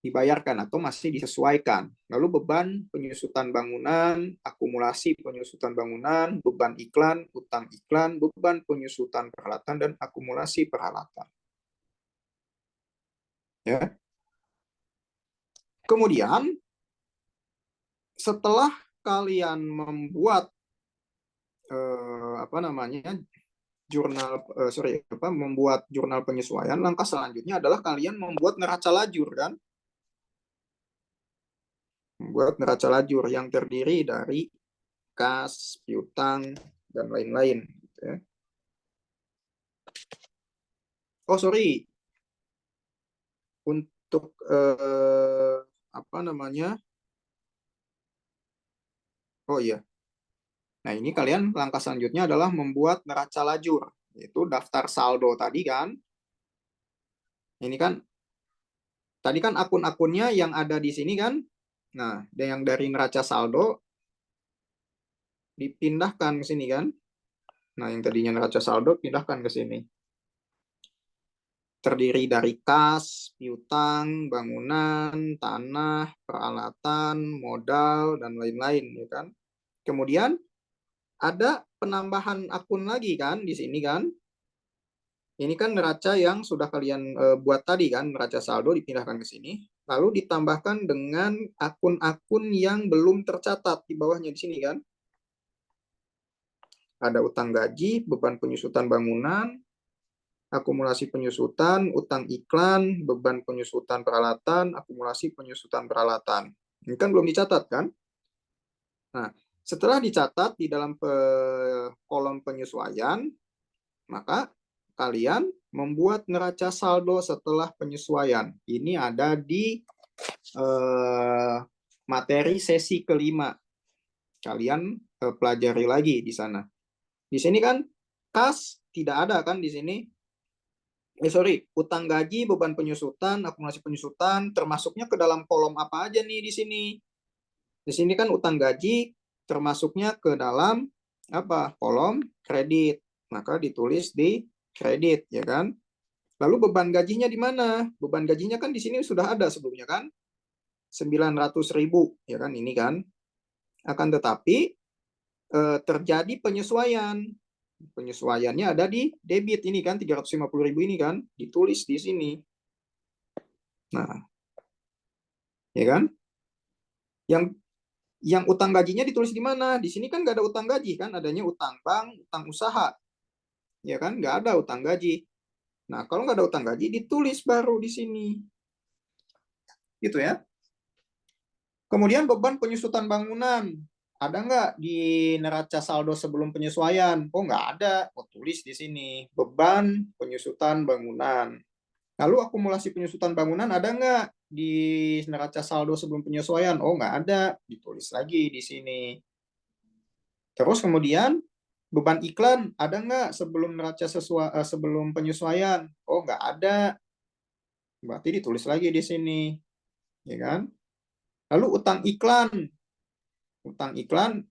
dibayarkan atau masih disesuaikan. Lalu beban penyusutan bangunan, akumulasi penyusutan bangunan, beban iklan, utang iklan, beban penyusutan peralatan, dan akumulasi peralatan. Ya. Kemudian setelah kalian membuat membuat jurnal penyesuaian, langkah selanjutnya adalah kalian membuat neraca lajur kan, membuat neraca lajur yang terdiri dari kas, piutang, dan lain-lain. Untuk Nah, ini kalian langkah selanjutnya adalah membuat neraca lajur, yaitu daftar saldo tadi kan. Ini kan, tadi kan akun-akunnya yang ada di sini kan. Nah, yang dari neraca saldo dipindahkan ke sini kan. Nah, yang tadinya neraca saldo pindahkan ke sini. Terdiri dari kas, piutang, bangunan, tanah, peralatan, modal, dan lain-lain, ya kan. Kemudian ada penambahan akun lagi kan di sini kan. Ini kan neraca yang sudah kalian buat tadi kan, neraca saldo dipindahkan ke sini, lalu ditambahkan dengan akun-akun yang belum tercatat di bawahnya di sini kan. Ada utang gaji, beban penyusutan bangunan, akumulasi penyusutan, utang iklan, beban penyusutan peralatan, akumulasi penyusutan peralatan. Ini kan belum dicatat kan. Nah, setelah dicatat di dalam kolom penyesuaian, maka kalian membuat neraca saldo setelah penyesuaian. Ini ada di materi sesi kelima. Kalian pelajari lagi di sana. Di sini kan kas tidak ada kan di sini. Utang gaji, beban penyusutan, akumulasi penyusutan, termasuknya ke dalam kolom apa aja nih di sini? Di sini kan utang gaji termasuknya ke dalam kolom kredit, maka ditulis di kredit ya kan. Lalu beban gajinya di mana? Beban gajinya kan di sini sudah ada sebelumnya kan, 900.000 ya kan, ini kan. Akan tetapi terjadi penyesuaian. Penyesuaiannya ada di debit ini kan, 350.000 ini kan, ditulis di sini. Nah, ya kan? Yang utang gajinya ditulis di mana? Di sini kan nggak ada utang gaji kan, adanya utang bank, utang usaha. Ya kan, nggak ada utang gaji. Nah, kalau nggak ada utang gaji, ditulis baru di sini. Gitu ya. Kemudian beban penyusutan bangunan. Ada nggak di neraca saldo sebelum penyesuaian? Oh, nggak ada. Oh, tulis di sini. Beban penyusutan bangunan. Lalu akumulasi penyusutan bangunan ada nggak di neraca saldo sebelum penyesuaian? Oh, nggak ada. Ditulis lagi di sini. Terus kemudian beban iklan ada nggak sebelum neraca sebelum penyesuaian? Oh, nggak ada. Berarti ditulis lagi di sini. Ya kan? Lalu utang iklan. Beban iklan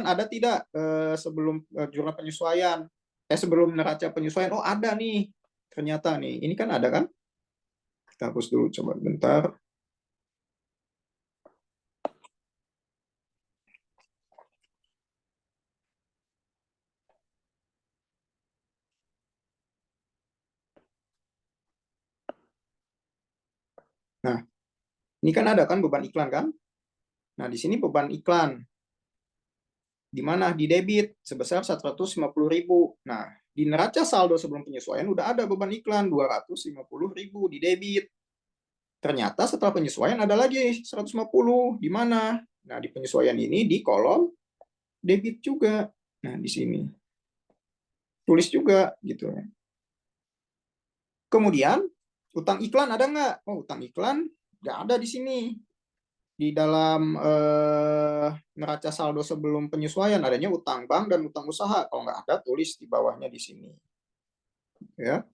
ada tidak sebelum jurnal penyesuaian? Sebelum neraca penyesuaian? Oh, ada nih. Ternyata nih, ini kan ada kan? Kita hapus dulu, coba bentar. Nah, ini kan ada kan beban iklan kan? Nah, di sini beban iklan. Di mana? Di debit sebesar 150.000. Nah, di neraca saldo sebelum penyesuaian udah ada beban iklan 250.000 di debit. Ternyata setelah penyesuaian ada lagi 150. Di mana? Nah, di penyesuaian ini di kolom debit juga. Nah, di sini. Tulis juga gitu. Kemudian, utang iklan ada nggak? Oh, utang iklan nggak ada di sini. Di dalam neraca saldo sebelum penyesuaian adanya utang bank dan utang usaha. Kalau nggak ada, tulis di bawahnya di sini. Ya.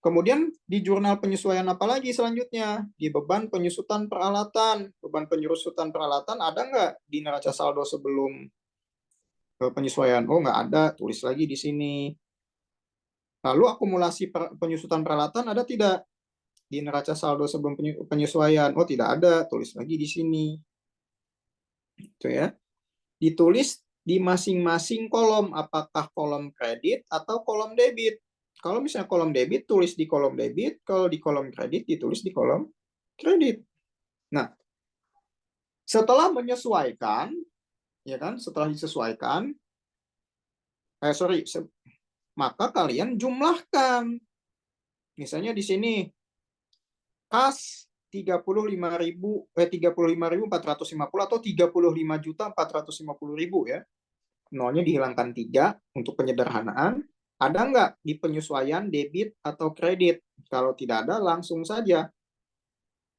Kemudian di jurnal penyesuaian apa lagi selanjutnya? Di beban penyusutan peralatan. Beban penyusutan peralatan ada nggak di neraca saldo sebelum penyesuaian? Oh, nggak ada. Tulis lagi di sini. Lalu akumulasi penyusutan peralatan ada tidak di neraca saldo sebelum penyesuaian? Oh, tidak ada. Tulis lagi di sini. Itu ya. Ditulis di masing-masing kolom, apakah kolom kredit atau kolom debit. Kalau misalnya kolom debit, tulis di kolom debit. Kalau di kolom kredit, ditulis di kolom kredit. Nah, setelah menyesuaikan, ya kan, setelah disesuaikan, maka kalian jumlahkan. Misalnya di sini, kas 35.450 atau 35.450.000 ya. Nolnya dihilangkan 3 untuk penyederhanaan. Ada nggak di penyesuaian debit atau kredit? Kalau tidak ada, langsung saja.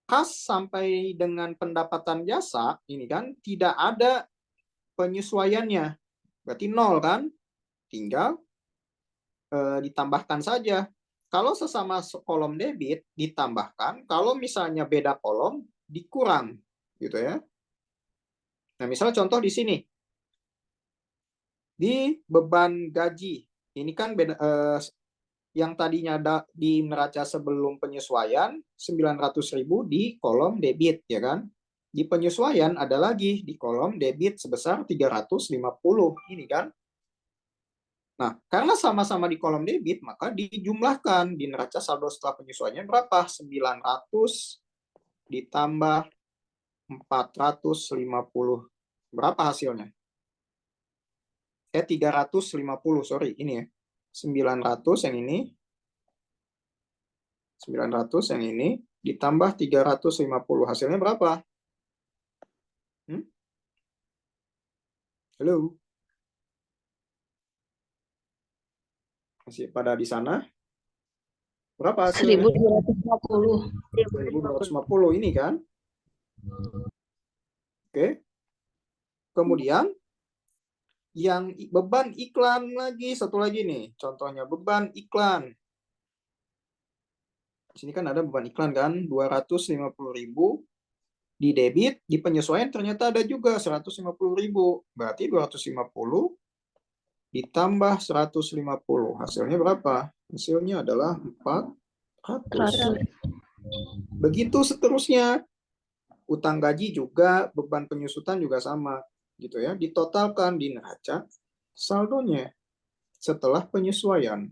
Kas sampai dengan pendapatan jasa, ini kan tidak ada penyesuaiannya. Berarti 0 kan? Tinggal ditambahkan saja. Kalau sesama kolom debit, ditambahkan. Kalau misalnya beda kolom, dikurang. Gitu ya. Nah, misalnya contoh di sini. Di beban gaji. Ini kan beda, yang tadinya ada di neraca sebelum penyesuaian 900.000 di kolom debit, ya kan? Di penyesuaian ada lagi di kolom debit sebesar 350, ini kan? Nah, karena sama-sama di kolom debit, maka dijumlahkan di neraca saldo setelah penyesuaiannya berapa? 900 ditambah 450. Berapa hasilnya? 350, sorry, ini ya. 900 yang ini. 900 yang ini ditambah 350. Hasilnya berapa? Halo? Masih pada di sana? Berapa hasilnya? 1.250. 1.250 ini kan? Oke. Kemudian yang beban iklan lagi, satu lagi nih. Contohnya beban iklan. Di sini kan ada beban iklan kan, 250.000 di debit, di penyesuaian ternyata ada juga 150.000. Berarti 250 ditambah 150. Hasilnya berapa? Hasilnya adalah 400. Begitu seterusnya. Utang gaji juga, beban penyusutan juga sama. Gitu ya, ditotalkan di neraca saldonya setelah penyesuaian.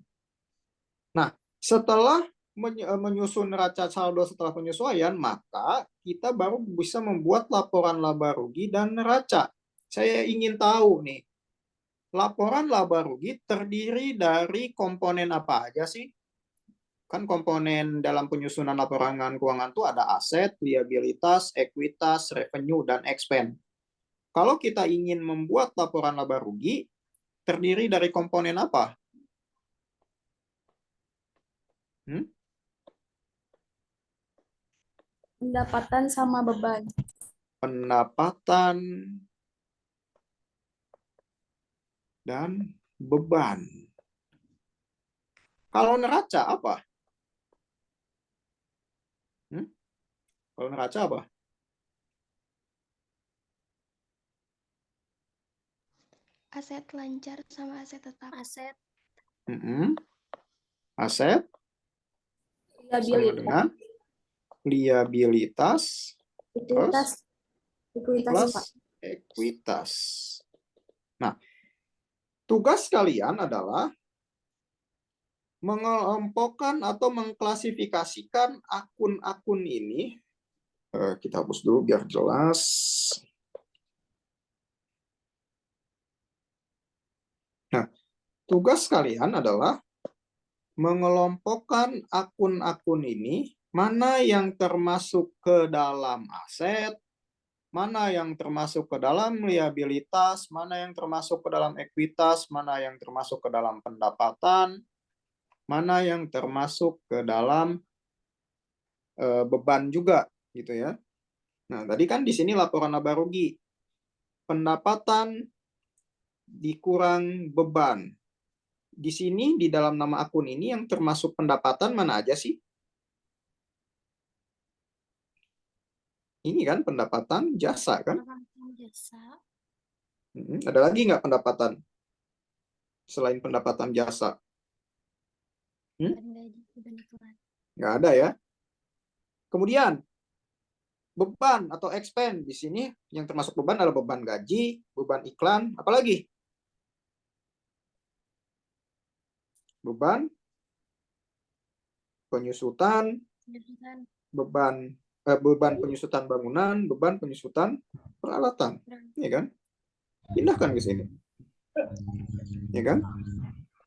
Nah, setelah menyusun neraca saldo setelah penyesuaian, maka kita baru bisa membuat laporan laba rugi dan neraca. Saya ingin tahu nih, laporan laba rugi terdiri dari komponen apa aja sih? Kan komponen dalam penyusunan laporan keuangan itu ada aset, liabilitas, ekuitas, revenue, dan expense. Kalau kita ingin membuat laporan laba rugi, terdiri dari komponen apa? Pendapatan sama beban. Pendapatan dan beban. Kalau neraca apa? Kalau neraca apa? Aset lancar sama aset tetap. Aset. Aset sama dengan liabilitas, terus Ekuitas, plus ekuitas. Nah, tugas kalian adalah mengelompokkan atau mengklasifikasikan akun-akun ini. Kita hapus dulu biar jelas. Nah, tugas kalian adalah mengelompokkan akun-akun ini, mana yang termasuk ke dalam aset, mana yang termasuk ke dalam liabilitas, mana yang termasuk ke dalam ekuitas, mana yang termasuk ke dalam pendapatan, mana yang termasuk ke dalam beban juga, gitu ya. Nah, tadi kan di sini laporan laba rugi. Pendapatan dikurang beban. Di sini di dalam nama akun ini yang termasuk pendapatan mana aja sih? Ini kan pendapatan jasa kan? Jasa. Ada lagi nggak pendapatan selain pendapatan jasa? Nggak ada ya. Kemudian beban atau expense di sini yang termasuk beban adalah beban gaji, beban iklan, apalagi? Beban penyusutan, beban penyusutan bangunan, beban penyusutan peralatan, ya kan? Pindahkan ke sini, ya kan?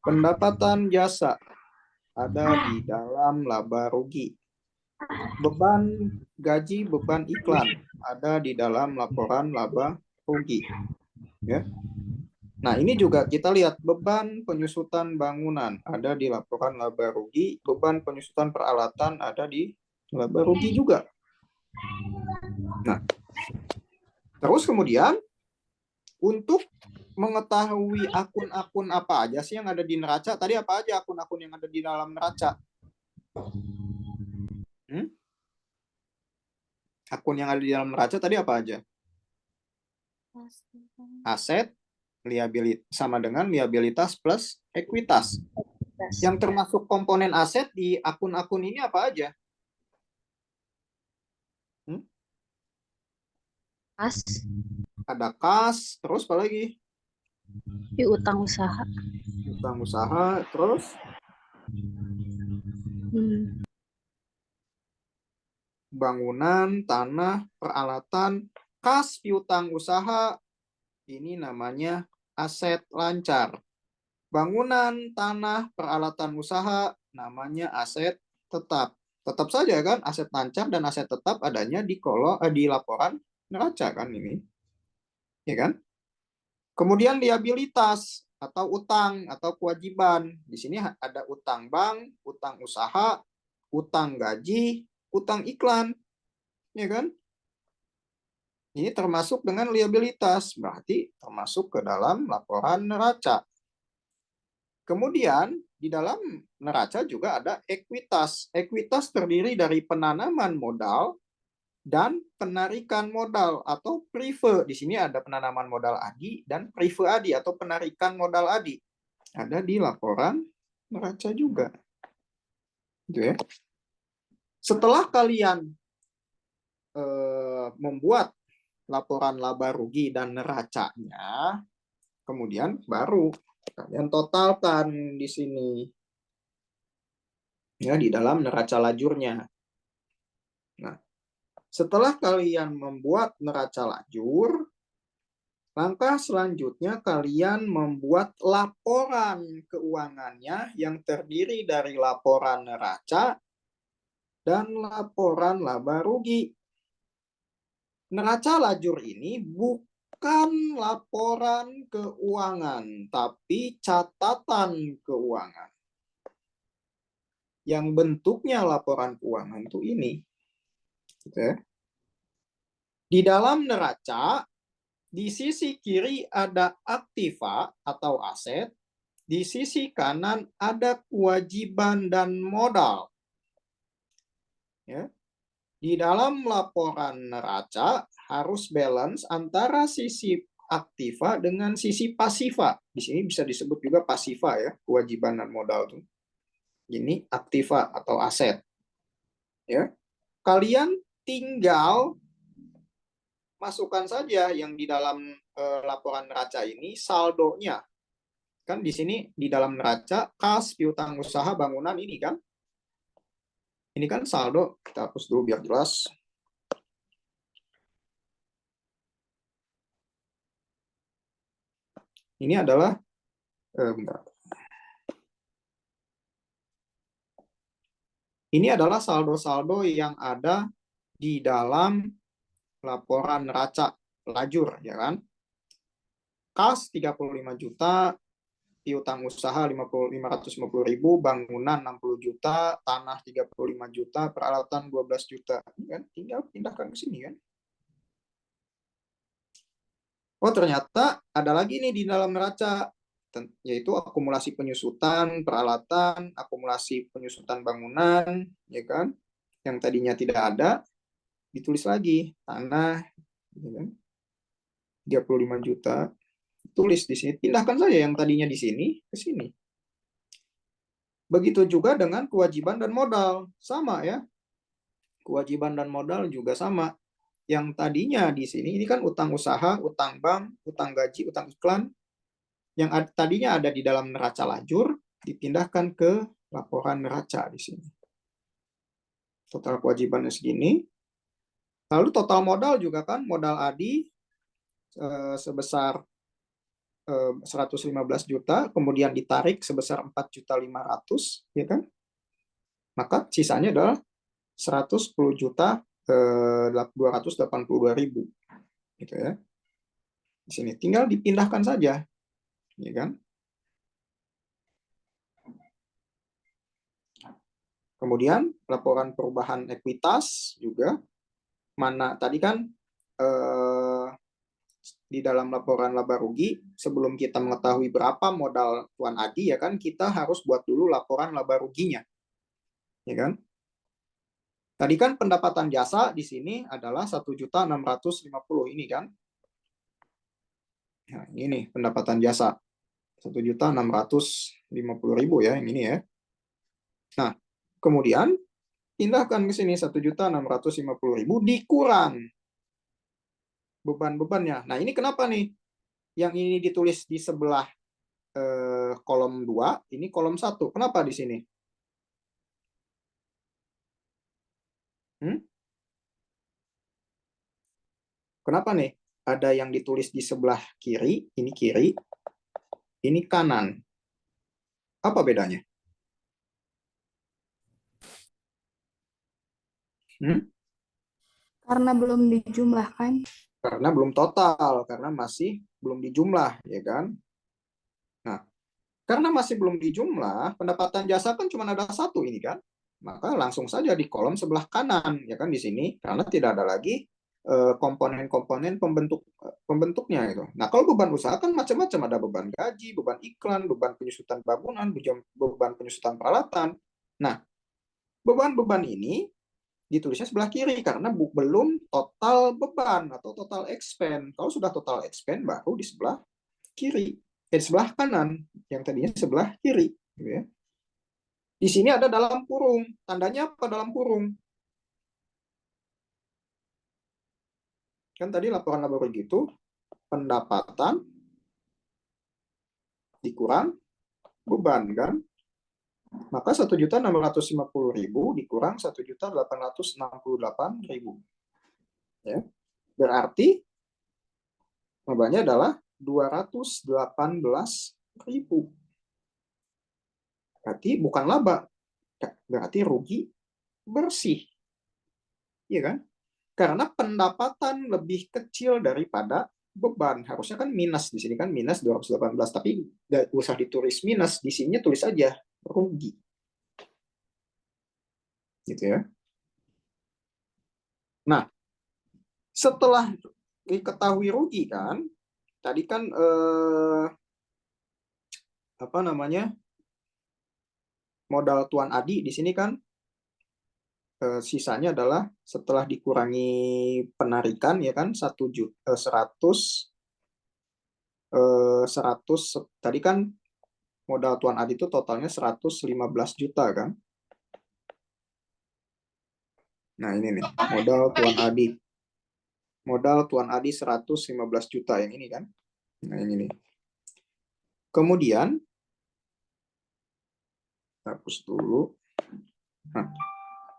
Pendapatan jasa ada di dalam laba rugi. Beban gaji, beban iklan ada di dalam laporan laba rugi. Ya. Nah, ini juga kita lihat beban penyusutan bangunan ada di laporan laba rugi, beban penyusutan peralatan ada di laba rugi juga. Nah, terus kemudian untuk mengetahui akun-akun apa aja sih yang ada di neraca, tadi apa aja akun-akun yang ada di dalam neraca? Akun yang ada di dalam neraca tadi apa aja? Aset, liabilitas sama dengan liabilitas plus ekuitas. Yang termasuk komponen aset di akun-akun ini apa aja? Kas, Ada kas, terus apa lagi? utang usaha. Utang usaha, terus bangunan, tanah, peralatan, kas piutang usaha, ini namanya aset lancar. Bangunan, tanah, peralatan usaha, namanya aset tetap. Tetap saja kan, aset lancar dan aset tetap adanya di laporan neraca kan ini. Ya kan? Kemudian liabilitas atau utang atau kewajiban. Di sini ada utang bank, utang usaha, utang gaji, utang iklan. Ya kan? Ini termasuk dengan liabilitas, berarti termasuk ke dalam laporan neraca. Kemudian di dalam neraca juga ada ekuitas. Ekuitas terdiri dari penanaman modal dan penarikan modal atau prive. Di sini ada penanaman modal ADI dan prive ADI atau penarikan modal ADI. Ada di laporan neraca juga. Gitu ya. Setelah kalian membuat laporan laba rugi dan neracanya, kemudian baru kalian totalkan di sini. Ya, di dalam neraca lajurnya. Nah, setelah kalian membuat neraca lajur, langkah selanjutnya kalian membuat laporan keuangannya yang terdiri dari laporan neraca dan laporan laba rugi. Neraca lajur ini bukan laporan keuangan, tapi catatan keuangan. Yang bentuknya laporan keuangan itu ini. Di dalam neraca, di sisi kiri ada aktiva atau aset, di sisi kanan ada kewajiban dan modal. Ya. Di dalam laporan neraca harus balance antara sisi aktiva dengan sisi pasiva. Di sini bisa disebut juga pasiva ya, kewajiban dan modal itu. Ini aktiva atau aset. Ya. kalian tinggal masukkan saja yang di dalam laporan neraca ini saldonya. Kan di sini di dalam neraca kas piutang usaha bangunan ini kan. Ini kan saldo, kita hapus dulu biar jelas. Ini adalah bentar. Ini adalah saldo-saldo yang ada di dalam laporan neraca lajur, ya kan? Kas 35 juta, piutang usaha 550.000, bangunan 60 juta, tanah 35 juta, peralatan 12 juta. Kan? Tinggal pindahkan ke sini kan. Oh, ternyata ada lagi nih di dalam neraca, yaitu akumulasi penyusutan peralatan, akumulasi penyusutan bangunan, ya kan? Yang tadinya tidak ada, ditulis lagi tanah, ya kan? 35 juta, tulis di sini. Pindahkan saja yang tadinya di sini ke sini. Begitu juga dengan kewajiban dan modal, sama ya. Kewajiban dan modal juga sama. Yang tadinya di sini, ini kan utang usaha, utang bank, utang gaji, utang iklan, yang tadinya ada di dalam neraca lajur, dipindahkan ke laporan neraca di sini. Total kewajibannya segini. Lalu total modal juga kan, modal ADI sebesar 115 juta, kemudian ditarik sebesar 4.500.000, ya kan? Maka sisanya adalah 110 juta 282.000, gitu ya. Di sini tinggal dipindahkan saja, ya kan? Kemudian laporan perubahan ekuitas juga, mana tadi kan di dalam laporan laba rugi, sebelum kita mengetahui berapa modal Tuan Adi, ya kan, kita harus buat dulu laporan laba ruginya, ya kan? Tadi kan pendapatan jasa di sini adalah 1.650 ini kan. Nah, ini pendapatan jasa 1.650.000 ya, yang ini ya. Nah, kemudian pindahkan ke sini 1.650.000 dikurang beban-bebannya. Nah, ini kenapa nih? Yang ini ditulis di sebelah kolom 2, ini kolom 1. Kenapa di sini? Kenapa nih? Ada yang ditulis di sebelah kiri, ini kanan. Apa bedanya? Karena belum dijumlahkan. Karena belum total, karena masih belum dijumlah, ya kan? Nah, karena masih belum dijumlah, pendapatan jasa kan cuma ada 1 ini kan? Maka langsung saja di kolom sebelah kanan, ya kan, di sini, karena tidak ada lagi komponen-komponen pembentuknya itu. Nah, kalau beban usaha kan macam-macam, ada beban gaji, beban iklan, beban penyusutan bangunan, beban penyusutan peralatan. Nah, beban-beban ini ditulisnya sebelah kiri karena belum total beban atau total expense. Kalau sudah total expense baru di sebelah kiri, di sebelah kanan, yang tadinya sebelah kiri, gitu ya. Di sini ada dalam kurung. Tandanya apa dalam kurung? Kan tadi laporan laba rugi itu pendapatan dikurang beban kan? Maka 1.650.000 dikurang 1.868.000. Ya. Berarti bebannya adalah 218.000. Berarti bukan laba. Berarti rugi bersih. Iya kan? Karena pendapatan lebih kecil daripada beban. Harusnya kan minus, di sini kan minus 218, tapi nggak usah ditulis minus, di sini tulis aja rugi. Gitu ya. Nah, setelah diketahui rugi kan, tadi kan apa namanya? Modal Tuan Adi di sini kan sisanya adalah setelah dikurangi penarikan ya kan 100 tadi kan modal Tuan Adi itu totalnya 115 juta kan. Nah, ini nih, modal Tuan Adi. Modal Tuan Adi 115 juta yang ini kan. Nah, yang ini. Kemudian, hapus dulu. Nah,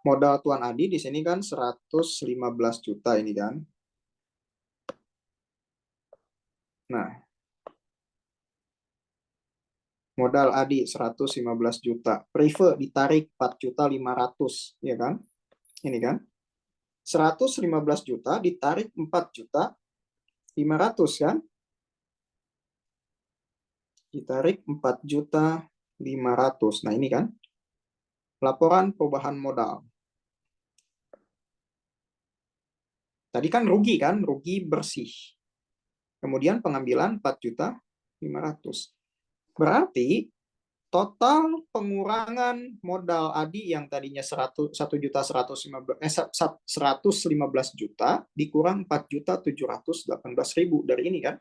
modal Tuan Adi di sini kan 115 juta ini kan. Nah, modal Adi 115 juta. Prive ditarik 4.500.000, ya kan? Ini kan. 115 juta ditarik 4.500.000 kan? Ditarik 4.500.000. Nah, ini kan. Laporan perubahan modal. Tadi kan rugi kan? Rugi bersih. Kemudian pengambilan 4.500.000. Berarti total pengurangan modal Adi yang tadinya 1.115 juta dikurang 4.718.000 dari ini kan,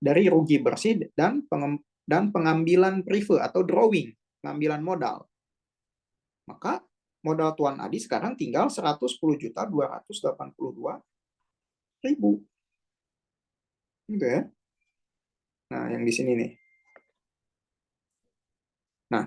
dari rugi bersih dan pengambilan prive atau drawing, pengambilan modal. Maka modal Tuan Adi sekarang tinggal 110.282.000. Gitu ya. Nah, yang di sini nih. Nah,